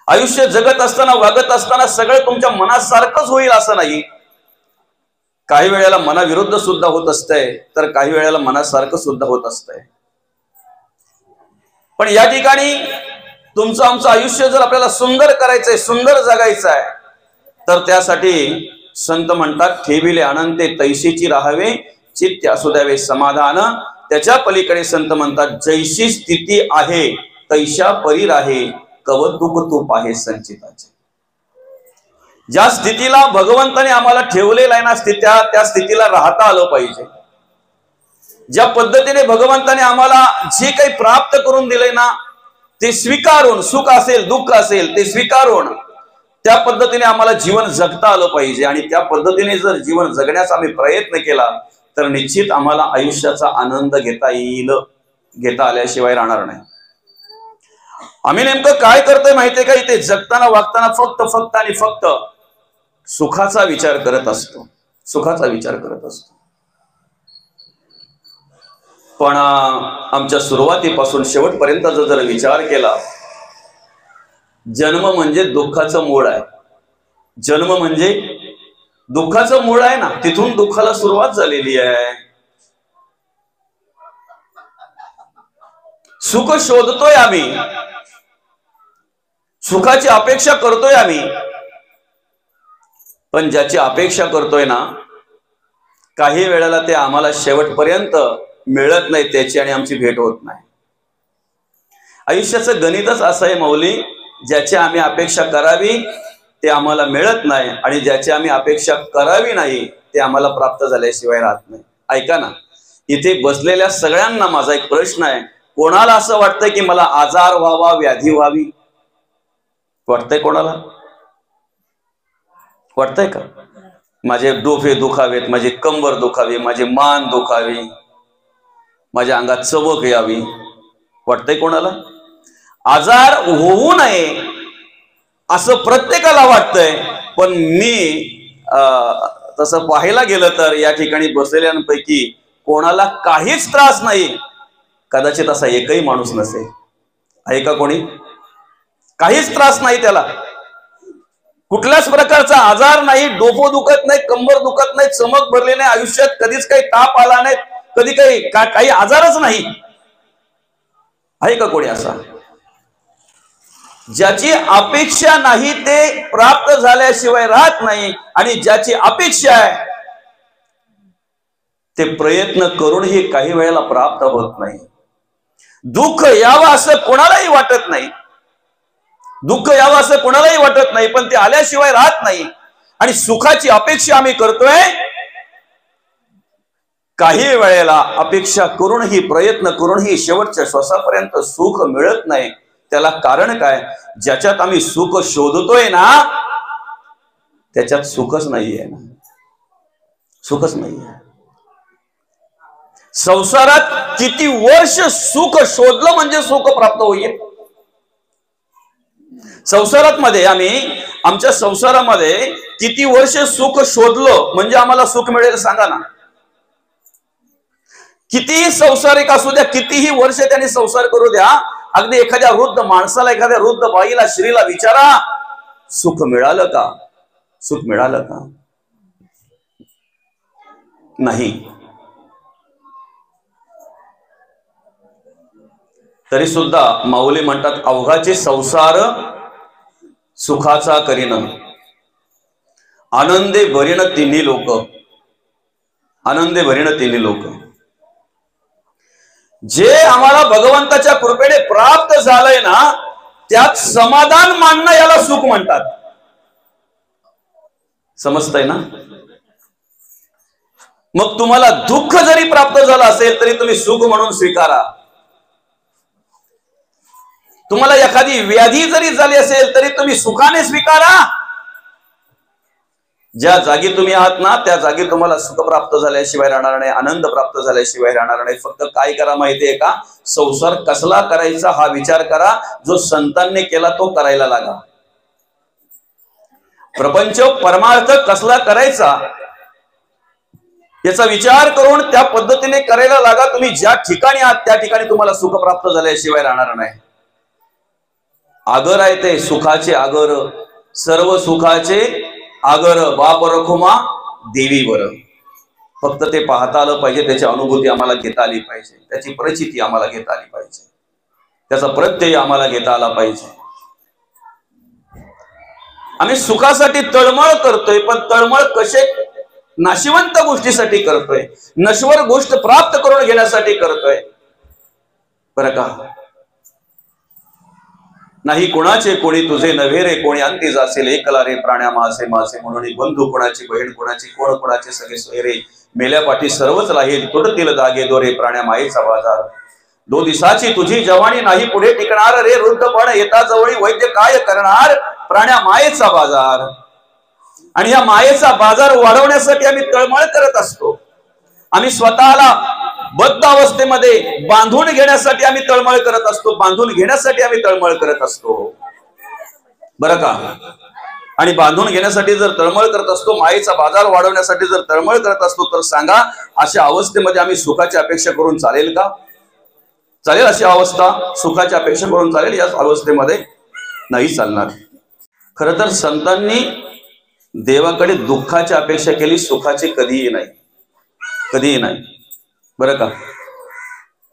आयुष्य जगत असताना, वागत असताना सगळं तुमच्या मनासारखंच होईल असं नाही. काही वेळेला मनाविरुद्ध सुद्धा होत असतंय, तर काही वेळेला मनासारखं सुद्धा होत असतंय. पण या ठिकाणी तुमचं आमचं आयुष्य जर आपल्याला सुंदर करायचंय, सुंदर जगायचं आहे, तर त्यासाठी संत म्हणतात, ठेविले अनंते तैशीची राहावे, चित्त असू द्यावे समाधान. त्याच्या पलीकडे संत म्हणतात, जैशी स्थिती आहे तैशा परी राहे, कवतुक तूप आहे संचिताचे. ज्या स्थितीला भगवंताने आम्हाला ठेवलेलं आहे ना, त्या स्थितीला राहता आलं पाहिजे. ज्या पद्धतीने भगवंताने आम्हाला जे काही प्राप्त करून दिलंय ना, ते स्वीकारून, सुख असेल दुःख असेल ते स्वीकारून त्या पद्धतीने आम्हाला जीवन जगता आलं पाहिजे. आणि त्या पद्धतीने जर जीवन जगण्याचा आम्ही प्रयत्न केला तर निश्चित आम्हाला आयुष्याचा आनंद घेता आल्याशिवाय राहणार नाही. आम्ही नेमकं काय करतोय माहितीये का, इथे जगताना वागताना फक्त सुखाचा विचार करत असतो. पण आमच्या सुरुवातीपासून शेवटपर्यंत जर विचार केला, जन्म म्हणजे दुःखाचं मूळ आहे. जन्म म्हणजे दुःखाचं मूळ आहे ना, तिथून दुःखाला सुरुवात झालेली आहे. सुख शोधतोय आम्ही, सुखाची अपेक्षा करतोय आम्ही, पण ज्याची अपेक्षा करतोय ना, काही वेळेला ते आम्हाला शेवटपर्यंत मिळत नाही, त्याची आणि आमची भेट होत नाही. आयुष्याचं गणितच असं आहे माऊली, ज्याची आम्ही अपेक्षा करावी ते आम्हाला मिळत नाही, आणि ज्याची आम्ही अपेक्षा करावी नाही ते आम्हाला प्राप्त झाल्याशिवाय राहत नाही. ऐका ना, इथे बसलेल्या सगळ्यांना माझा एक प्रश्न आहे, कोणाला असं वाटतंय की मला आजार व्हावा, व्याधी व्हावी? वाटतंय कोणाला? वाटतंय का? माझे डोके दुखावेत, माझे कंबर दुखावी, माझे मान दुखावी, माझ्या अंगात चवक यावी, वाटतंय कोणाला? आजार होऊ नये असं प्रत्येकाला वाटतंय. पण मी तसं पाहायला गेलं तर या ठिकाणी बसलेल्यांपैकी कोणाला काहीच त्रास नाही. कदाचित असा एकही माणूस नसेल. आहे का कोणी? काहीच त्रास नाही त्याला, कुठल्याच प्रकारचा आजार नाही, डोकं दुखत नाही, कंबर दुखत नाही, चमक भरली नाही, आयुष्यात कधीच काही ताप आला नाही, कधी काही आजारच नाही. आहे का कोणी असा? ज्याची अपेक्षा नाही ते प्राप्त झाल्याशिवाय राहत नाही, आणि ज्याची अपेक्षा आहे ते प्रयत्न करूनही काही वेळेला प्राप्त होत नाही. दुःख यावं असं कोणालाही वाटत नाही, दुःख यावं असं कोणालाही वाटत नाही, पण ते आल्याशिवाय राहत नाही. आणि सुखाची अपेक्षा आम्ही करतोय. काही वेळेला अपेक्षा करूनही, प्रयत्न करूनही शेवटच्या श्वासापर्यंत सुख मिळत नाही. त्याला कारण काय? ज्याच्यात आम्ही सुख शोधतोय ना त्याच्यात सुखच नाहीये ना, सुखच नाहीये. संसारात किती वर्ष सुख शोधलं म्हणजे सुख प्राप्त होईल. संसारात मध्ये आमच्या संसारामध्ये किती वर्ष सुख शोधलं म्हणजे आम्हाला सुख मिळेल सांगा ना. कितीही संसारिक असू द्या, कितीही वर्ष त्यांनी संसार करू द्या, अगदी एखाद्या वृद्ध माणसाला, एखाद्या वृद्ध बाईला, स्त्रीला विचारा, सुख मिळालं का? सुख मिळालं का? नाही. तरी सुद्धा माऊली म्हणतात, अवघाचे संसार सुखाचा करीन, आनंदे भरीन तिन्ही लोक, आनंदे भरीन तिन्ही लोक. जे आम्हाला भगवंताच्या कृपेने प्राप्त झालंय ना त्यात समाधान मानणं याला सुख म्हणतात. समजतंय ना? मग तुम्हाला दुःख जरी प्राप्त झालं असेल तरी तुम्ही सुख म्हणून स्वीकारा. तुम्हाला एखादी व्याधी जरी झाली असेल तरी तुम्ही सुखाने स्वीकारा. ज्या जागी तुम्ही आहात ना त्या जागी तुम्हाला सुख प्राप्त झाल्याशिवाय राहणार नाही, आनंद प्राप्त झाल्याशिवाय राहणार नाही. फक्त काय करा माहितीये का? संसार कसला करायचा हा विचार करा, जो संतांनी केला तो करायला लागा. प्रपंच परमार्थ कसला करायचा याचा विचार करून त्या पद्धतीने करायला लागा. तुम्ही ज्या ठिकाणी आहात त्या ठिकाणी तुम्हाला सुख प्राप्त झाल्याशिवाय राहणार नाही. आगर आहे ते सुखाचे आगर, सर्व सुखाचे आगर बाप रखुमा देवीवर. फक्त ते पाहता आलं पाहिजे, त्याची अनुभूती आम्हाला घेता आली पाहिजे, त्याची परिचिती आम्हाला घेता आली पाहिजे, त्याचा प्रत्यय आम्हाला घेता आला पाहिजे. आम्ही सुखासाठी तळमळ करतोय, पण तळमळ कसे? नाशिवंत गोष्टीसाठी करतोय, नश्वर गोष्ट प्राप्त करून घेण्यासाठी करतोय. बरं का? नाही कोणाचे कोणी तुझे नव्हे रे, कोणी अंती जासेल एकला रे प्राण्या मासे मासे म्हणून. बंधू कोणाची, बहीण कोणाची, कोण कोणाचे सगळे सोयरे, मेल्यापाठी सर्वच राहील, तुटतील दागे दोरे प्राण्या मायेचा बाजार. 2 दिवसाची तुझी जवानी नाही पुढे टिकणार रे, वृद्धपण येता जवळी वैद्य काय करणार प्राण्या मायेचा बाजार. आणि या मायेचा बाजार वाढवण्यासाठी आम्ही तळमळ करत असतो. आम्ही स्वतःला बद्ध अवस्थेमध्ये बांधून घेण्यासाठी आम्ही तळमळ करत असतो, बांधून घेण्यासाठी आम्ही तळमळ करत असतो. बरं का? आणि बांधून घेण्यासाठी जर तळमळ करत असतो, मायेचा बाजार वाढवण्यासाठी जर तळमळ करत असतो, तर सांगा अशा अवस्थेमध्ये आम्ही सुखाची अपेक्षा करून चालेल का? चालेल अशी अवस्था? सुखाची अपेक्षा करून चालेल? या अवस्थेमध्ये नाही चालणार. खरं तर संतांनी देवाकडे दुःखाची अपेक्षा केली, सुखाची कधीही नाही, कधीही नाही. बरं का?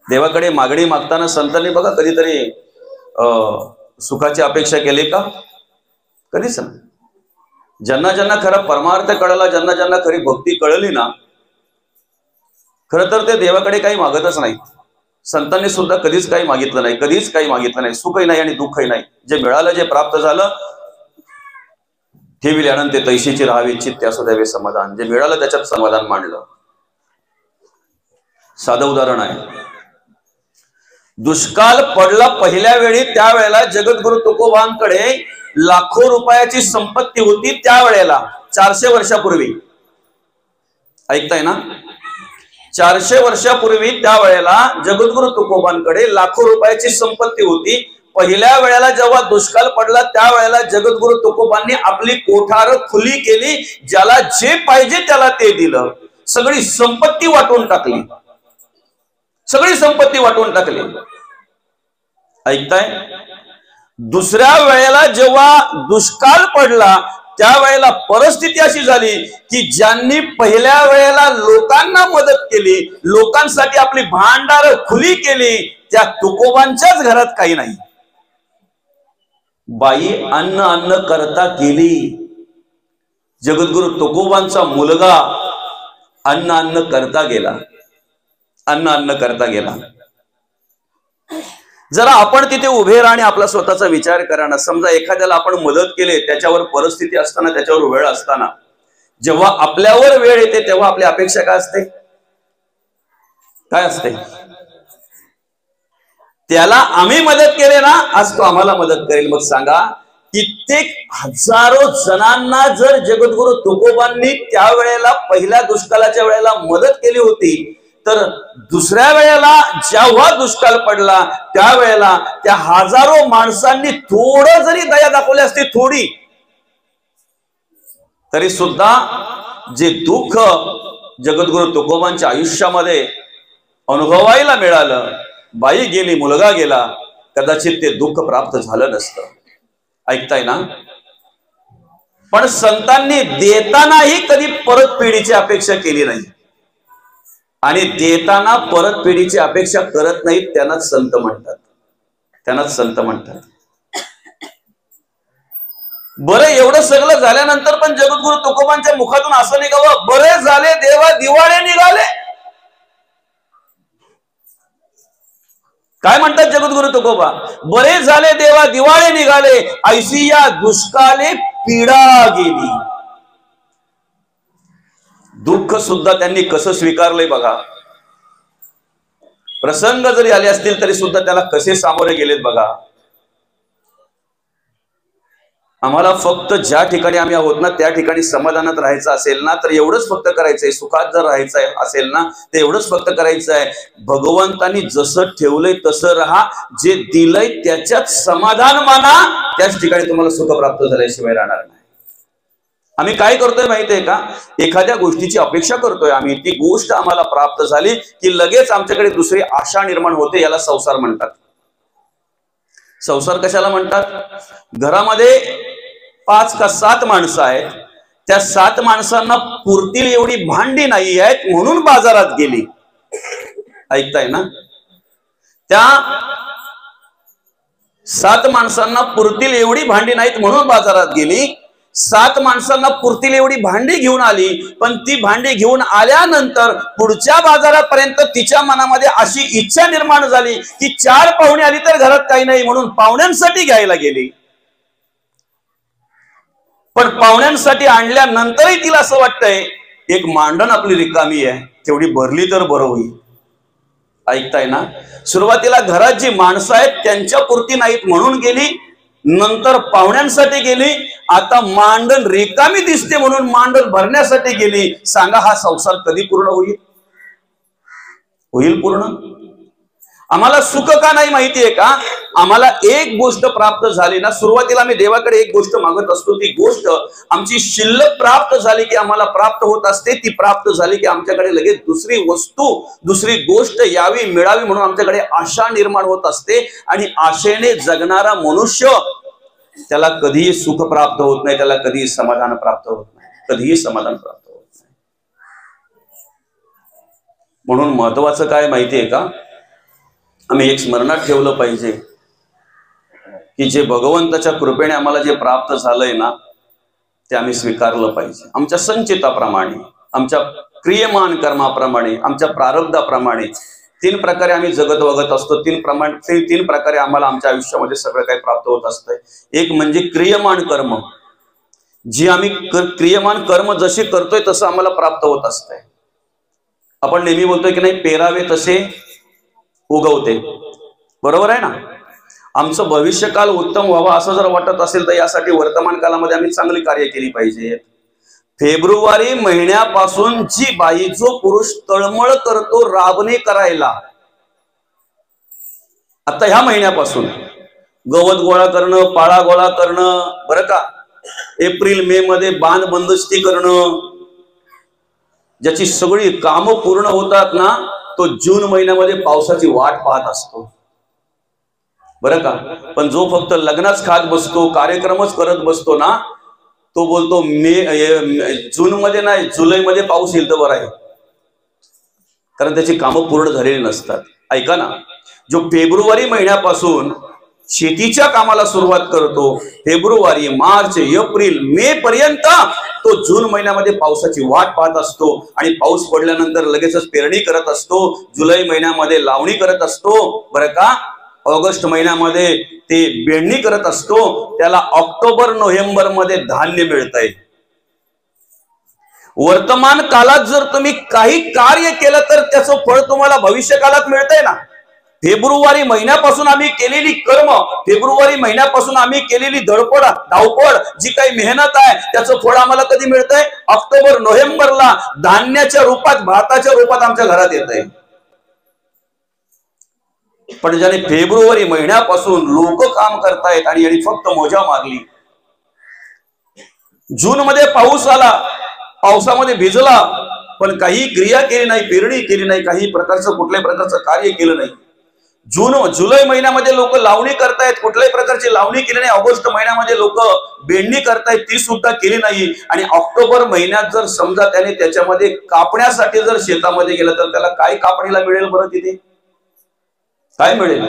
देवाकडे मागणी मागताना संतांनी बघा कधीतरी सुखाची अपेक्षा केली का? कधीच नाही. ज्यांना ज्यांना खरा परमार्थ कळला, ज्यांना ज्यांना खरी भक्ती कळली ना, खरं तर ते देवाकडे काही मागतच नाही. संतांनी सुद्धा कधीच काही मागितलं नाही, कधीच काही मागितलं नाही. सुखही नाही आणि दुःखही नाही. जे मिळालं, जे प्राप्त झालं, ठेविले अनंत तैशीची राहावी चित्त असो द्यावे समाधान. जे मिळालं त्याच्यात समाधान मांडलं. साधं उदाहरण आहे. दुष्काळ पडला पहिल्या वेळी, त्यावेळेला जगद्गुरु तुकोबांकडे लाखो रुपयाची संपत्ती होती. त्यावेळेला 400 वर्षापूर्वी, ऐकताय ना? 400 वर्षापूर्वी त्यावेळेला जगद्गुरु तुकोबांकडे लाखो रुपयाची संपत्ती होती. पहिल्या वेळेला जेव्हा दुष्काळ पडला त्यावेळेला जगद्गुरु तुकोबांनी आपली कोठार खुली केली. ज्याला जे पाहिजे त्याला ते दिलं. सगळी संपत्ती वाटून टाकली, सगळी संपत्ती वाटून टाकली. ऐकताय? दुसऱ्या वेळेला जेव्हा दुष्काळ पडला त्यावेळेला परिस्थिती अशी झाली की ज्यांनी पहिल्या वेळेला लोकांना मदत केली, लोकांसाठी आपली भांडार खुली केली, त्या तुकोबांच्याच घरात काही नाही. बाई अन्न अन्न करता गेली. जगद्गुरु तुकोबांचा मुलगा अन्न अन्न करता गेला, अन्न अन्न करता गेला. जरा आपण तिथे उभे राहा आणि आपला स्वतःचा विचार करा ना. समजा एखाद्याला आपण मदत केली, त्याच्यावर परिस्थिती असताना, त्याच्यावर वेळ असताना, जेव्हा आपल्यावर वेळ येते तेव्हा आपली अपेक्षा काय असते? काय असते? त्याला आम्ही मदत केली ना, आज तो आम्हाला मदत करेल. मग सांगा, कित्येक हजारो जणांना जर जगद्गुरु तुकोबांनी त्यावेळेला पहिल्या दुष्काळाच्या वेळेला मदत केली होती, तर दुसऱ्या वेळेला जेव्हा दुष्काळ पडला त्यावेळेला त्या हजारो माणसांनी थोडं जरी दया दाखवली असती, थोडी, तरी सुद्धा जे दुःख जगद्गुरु तुकोबांच्या आयुष्यामध्ये अनुभवायला मिळालं, बाई गेली, मुलगा गेला, कदाचित ते दुःख प्राप्त झालं नसतं. ऐकताय ना? पण संतांनी देतानाही कधी परतफेडीची अपेक्षा केली नाही, आणि देताना परतफेडीची अपेक्षा करत नाहीत, त्यांनाच संत म्हणतात. त्यांनाच संत म्हणतात. बरं, एवढं सगळं झाल्यानंतर पण जगद्गुरु तुकोबांच्या मुखातून असं निघावं, बरे झाले देवा दिवाळे निघाले. काय म्हणतात जगद्गुरु तुकोबा? बरे झाले देवा दिवाळे निघाले, ऐसी या दुष्काळे पीडा गेली. दुःख सुद्धा त्यांनी कसं स्वीकारलंय बघा. प्रसंग जरी आले असतील तरी सुद्धा त्याला कसे सामोरे गेलेत बघा. आम्हाला फक्त ज्या ठिकाणी आम्ही आहोत ना, त्या ठिकाणी समाधानात राहायचं असेल ना, तर एवढंच फक्त करायचंय. सुखात जर राहायचं असेल ना, तर एवढंच फक्त करायचं आहे, भगवंतानी जसं ठेवलंय तसं राहा, जे दिलंय त्याच्यात समाधान माना, त्याच ठिकाणी तुम्हाला सुख प्राप्त झाल्याशिवाय राहणार नाही. आम्ही काय करतोय माहितीये का? एखाद्या गोष्टीची अपेक्षा करतोय आम्ही, ती गोष्ट आम्हाला प्राप्त झाली की लगेच आमच्याकडे दुसरी आशा निर्माण होते. याला संसार म्हणतात. संसार कशाला म्हणतात? घरामध्ये 5 का 7 माणसं आहेत, त्या 7 माणसांना पुरतील एवढी भांडी नाही आहेत म्हणून बाजारात गेली. ऐकताय ना? त्या 7 माणसांना पुरतील एवढी भांडी नाहीत म्हणून बाजारात गेली. 7 माणसांना पुरतील एवढी भांडी घेऊन आली, पण ती भांडी घेऊन आल्यानंतर पुढच्या बाजारापर्यंत तिच्या मनामध्ये अशी इच्छा निर्माण झाली की 4 पाहुणे आली तर घरात काही नाही म्हणून पाहुण्यांसाठी घ्यायला गेली. पण पाहुण्यांसाठी आणल्यानंतरही तिला असं वाटतंय, एक मांडण आपली रिकामी आहे, तेवढी भरली तर बरं होईल. ऐकताय ना? सुरुवातीला घरात जी माणसं आहेत त्यांच्या पुरती नाहीत म्हणून गेली, नंतर पाहुण्यांसाठी गेली, आता मांडण रिकामी दिसते म्हणून मांडण भरण्यासाठी गेली. सांगा, हा संसार कधी पूर्ण होईल? होईल पूर्ण? आम्हाला सुख का नाही माहितीये का? आम्हाला एक गोष्ट प्राप्त झाली ना, सुरुवातीला आम्ही देवाकडे एक गोष्ट मागत असतो, ती गोष्ट आमची शिल्लक प्राप्त झाली की आम्हाला प्राप्त होत असते. ती प्राप्त झाली की आमच्याकडे लगेच दुसरी वस्तू, दुसरी गोष्ट यावी, मिळावी म्हणून आमच्याकडे आशा निर्माण होत असते. आणि आशेने जगणारा मनुष्य, त्याला कधीही सुख प्राप्त होत नाही, त्याला कधीही समाधान प्राप्त होत नाही, कधीही समाधान प्राप्त होत नाही. म्हणून महत्वाचं काय माहितीये का? आम्ही एक स्मरणात ठेवलं पाहिजे की जे भगवंताच्या कृपेने आम्हाला जे प्राप्त झालंय ना, ते आम्ही स्वीकारलं पाहिजे. आमच्या संचिताप्रमाणे, आमच्या क्रियमान कर्माप्रमाणे, आमच्या प्रारब्धाप्रमाणे 3 प्रकारे आम्ही जगत वगत असतो. 3 प्रकारे आम्हाला आमच्या आयुष्यामध्ये सगळं काही प्राप्त होत असतंय. एक म्हणजे क्रियमान कर्म, जी आम्ही क्रियमान कर्म जशी करतोय तसं आम्हाला प्राप्त होत असतंय. आपण नेहमी बोलतोय की नाही, पेरावे तसे उगवते. बरोबर आहे ना? आमचं भविष्यकाल उत्तम व्हावा असं जर वाटत असेल तर यासाठी वर्तमान कालामध्ये आम्ही चांगली कार्य केली पाहिजे. फेब्रुवारी महिन्यापासून जी बाई, जो पुरुष तळमळ करतो राबणे करायला, आता ह्या महिन्यापासून गवत गोळा करणं, पाळा गोळा करणं, बरं का, एप्रिल मे मध्ये बांध बंदोबस्ती करणं, ज्याची सगळी कामं पूर्ण होतात ना, तो जून महिन्यामध्ये पावसाची वाट पाहत असतो. बरं का? पण जो फक्त लग्नच खात बसतो, कार्यक्रमच करत बसतो ना, तो बोलतो जून मध्ये नाही, जुलैमध्ये पाऊस येईल तर बरं आहे, कारण त्याची कामं पूर्ण झालेली नसतात. ऐका ना, जो फेब्रुवारी महिन्यापासून शेतीच्या कामाला सुरुवात करतो, फेब्रुवारी, मार्च, एप्रिल, मे पर्यंत तो जून महिन्यामध्ये पावसाची वाट पाहत असतो. आणि पाऊस पडल्यानंतर लगेचच पेरणी करत असतो. जुलै महिन्यामध्ये लावणी करत असतो. बरं का? ऑगस्ट महिन्यामध्ये ते बेडणी करत असतो, त्याला ऑक्टोबर नोव्हेंबर मध्ये धान्य मिळतंय. वर्तमान काळात जर तुम्ही काही कार्य केलं तर त्याचं फळ तुम्हाला भविष्य काळात मिळतंय ना. फेब्रुवारी महिन्यापासून आम्ही केलेली कर्म, फेब्रुवारी महिन्यापासून आम्ही केलेली धडपड धावपळ, जी काही मेहनत आहे, त्याचं फळ आम्हाला कधी मिळतंय? ऑक्टोबर नोव्हेंबरला धान्याच्या रूपात, भाताच्या रूपात आमच्या घरात येतंय. पण ज्याने फेब्रुवारी महिन्यापासून लोक काम करतायत आणि यांनी फक्त मोजा मारली. जून मध्ये पाऊस आला, पावसामध्ये भिजला, पण काही क्रिया केली नाही, पेरणी केली नाही, काही प्रकारचं कुठल्याही प्रकारचं कार्य केलं नाही. जुलै महिन्यामध्ये लोक लावणी करतायत, कुठल्याही प्रकारची लावणी केली नाही. ऑगस्ट महिन्यामध्ये लोक बेंडणी करतायत, ती सुद्धा केली नाही. आणि ऑक्टोबर महिन्यात जर समजा त्याने त्याच्यामध्ये कापण्यासाठी जर शेतामध्ये गेलं तर त्याला काय कापणीला मिळेल बरं? तिथे काय मिळेल?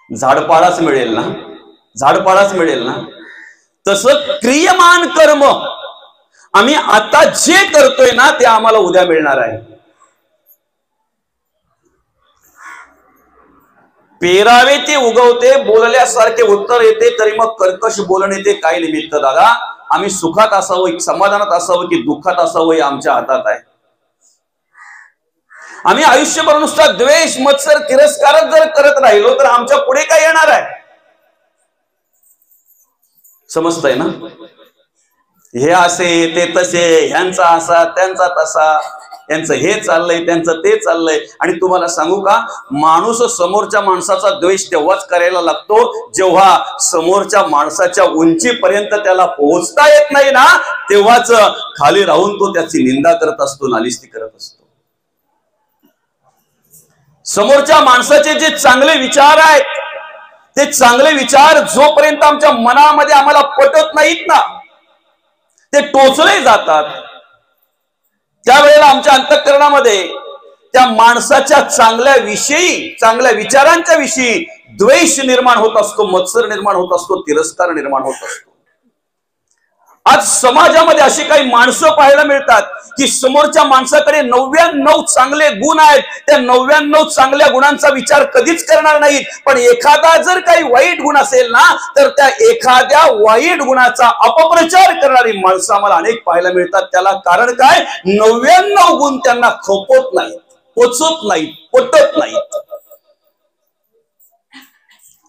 झाडपालाच मिळेल ना, झाडपालाच मिळेल ना. तसं क्रियमान कर्म आम्ही आता जे करतोय ना ते आम्हाला उद्या मिळणार आहे. पेरावे ते उगवते, बोलल्यासारखे उत्तर येते, तरी मग कर्कश बोलणे ते काय निमित्त दादा? आम्ही सुखात असावं, समाधानात असावं की दुःखात असावं हे आमच्या हातात आहे. आम्ही आयुष्यभर नुसता द्वेष, मत्सर, तिरस्कारच जर करत राहिलो तर आमच्या पुढे काय येणार आहे? समजतंय ना? हे असे, ते तसे, ह्यांचा असा, त्यांचा तसा, यांचं हे चाललंय, त्यांचं ते चाललंय. आणि तुम्हाला सांगू का, माणूस समोरच्या माणसाचा द्वेष तेव्हाच करायला लागतो जेव्हा समोरच्या माणसाच्या उंचीपर्यंत त्याला पोहोचता येत नाही ना, तेव्हाच खाली राहून तो त्याची निंदा करत असतो, नालिस्ती करत असतो. समोरच्या माणसाचे जे चांगले विचार आहेत, ते चांगले विचार जोपर्यंत आमच्या मनामध्ये आम्हाला पटत नाहीत ना, ते टोचले जातात. त्यावेळेला आमच्या अंतःकरणामध्ये त्या माणसाच्या चांगल्या विषयी, चांगल्या विचारांच्या विषयी द्वेष निर्माण होत असतो, मत्सर निर्माण होत असतो, तिरस्कार निर्माण होत असतो. आज समाजामध्ये अशी काही माणसं पाहायला मिळतात की समोरच्या माणसाकडे 99 चांगले गुण आहेत, त्या 99 चांगल्या गुणांचा विचार कधीच करणार नाहीत. पण एखादा जर काही वाईट गुण असेल ना, तर त्या एखाद्या वाईट गुणाचा अपप्रचार करणारी माणसं आम्हाला अनेक पाहायला मिळतात. त्याला कारण काय? 99 गुण त्यांना खपत नाहीत, पोचत नाहीत, पटत नाहीत.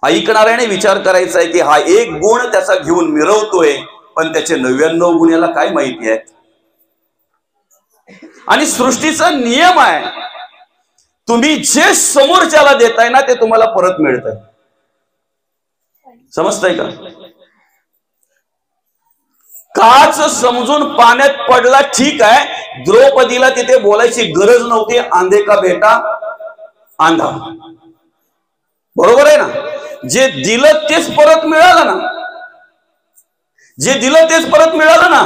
ऐकणाऱ्याने विचार करायचा आहे की हा एक गुण त्याचा घेऊन मिरवतोय, पण त्याचे 99 गुण याला काय माहिती आहेत? आणि सृष्टीचा नियम आहे, तुम्ही जे समोरच्याला देताय ना ते तुम्हाला परत मिळतंय. समजतंय का? काच समजून पाण्यात पडला, ठीक आहे, द्रौपदीला तिथे बोलायची गरज नव्हती. आंधे का बेटा आंधा, बरोबर आहे ना? जे दिलं तेच परत मिळालं ना, जे दिलं तेच परत मिळालं ना.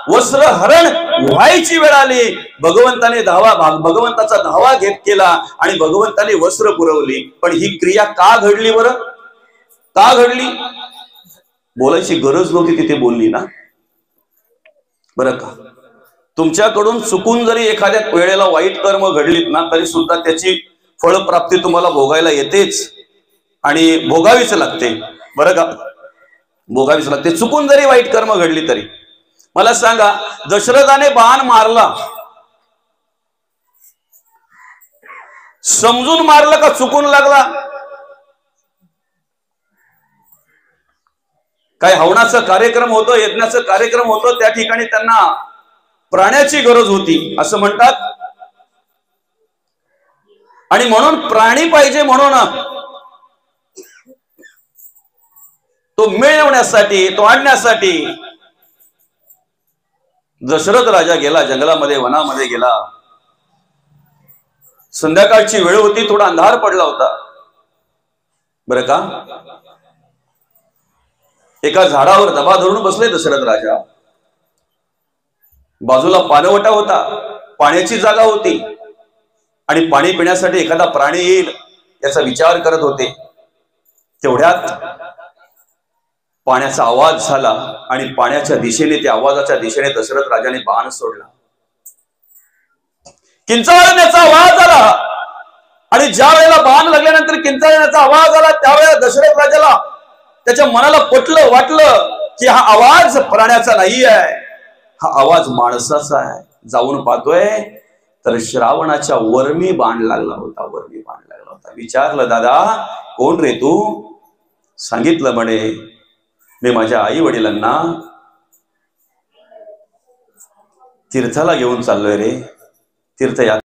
वस्त्र हरण व्हायची वेळ आली, भगवंताचा धावा केला आणि भगवंताने वस्त्र पुरवली. पण ही क्रिया का घडली बरं? का घडली? बोलायची गरज नव्हती, तिथे बोलली ना. बरं का, तुमच्याकडून चुकून जरी एखाद्या वेळेला वाईट कर्म घडलीत ना, तरी सुद्धा त्याची फळप्राप्ती तुम्हाला भोगायला येतेच आणि भोगावीच लागते. बरं का, भोगावीच लागते. चुकून जरी वाईट कर्म घडली तरी. मला सांगा, दशरथाने बाण मारला, समजून मारला का चुकून लागला? काय हवनाचा कार्यक्रम होतो, यज्ञाचा कार्यक्रम होतो, त्या ठिकाणी त्यांना प्राण्याची गरज होती असं म्हणतात. आणि म्हणून प्राणी पाहिजे म्हणून तो मिळवण्यासाठी, तो आणण्यासाठी दशरथ राजा गेला जंगलामध्ये, वनामध्ये गेला. संध्याकाळची वेळ होती, थोडा अंधार पडला होता. बरं का, एका झाडावर दबा धरून बसले दशरथ राजा. बाजूला पाणवटा होता, पाण्याची जागा होती आणि पाणी पिण्यासाठी एखादा प्राणी येईल याचा विचार करत होते. तेवढ्यात पाण्याचा आवाज झाला आणि पाण्याच्या दिशेने, त्या आवाजाच्या दिशेने दशरथ राजाने बाण सोडला. किंचाळण्याचा आवाज आला आणि ज्या वेळेला बाण लागल्यानंतर किंचाळण्याचा आवाज आला त्यावेळेला दशरथ राजाला त्याच्या मनाला पटलं, वाटलं की हा आवाज प्राण्याचा नाही आहे, हा आवाज माणसाचा आहे. जाऊन पाहतोय तर श्रावणाच्या वर्मी बाण लागला होता, वर्मी बाण लागला होता. विचारलं, दादा कोण रे तू? सांगितलं म्हणे, मी माझ्या आई वडिलांना तीर्थाला घेऊन चाललोय रे, तीर्थयात्रा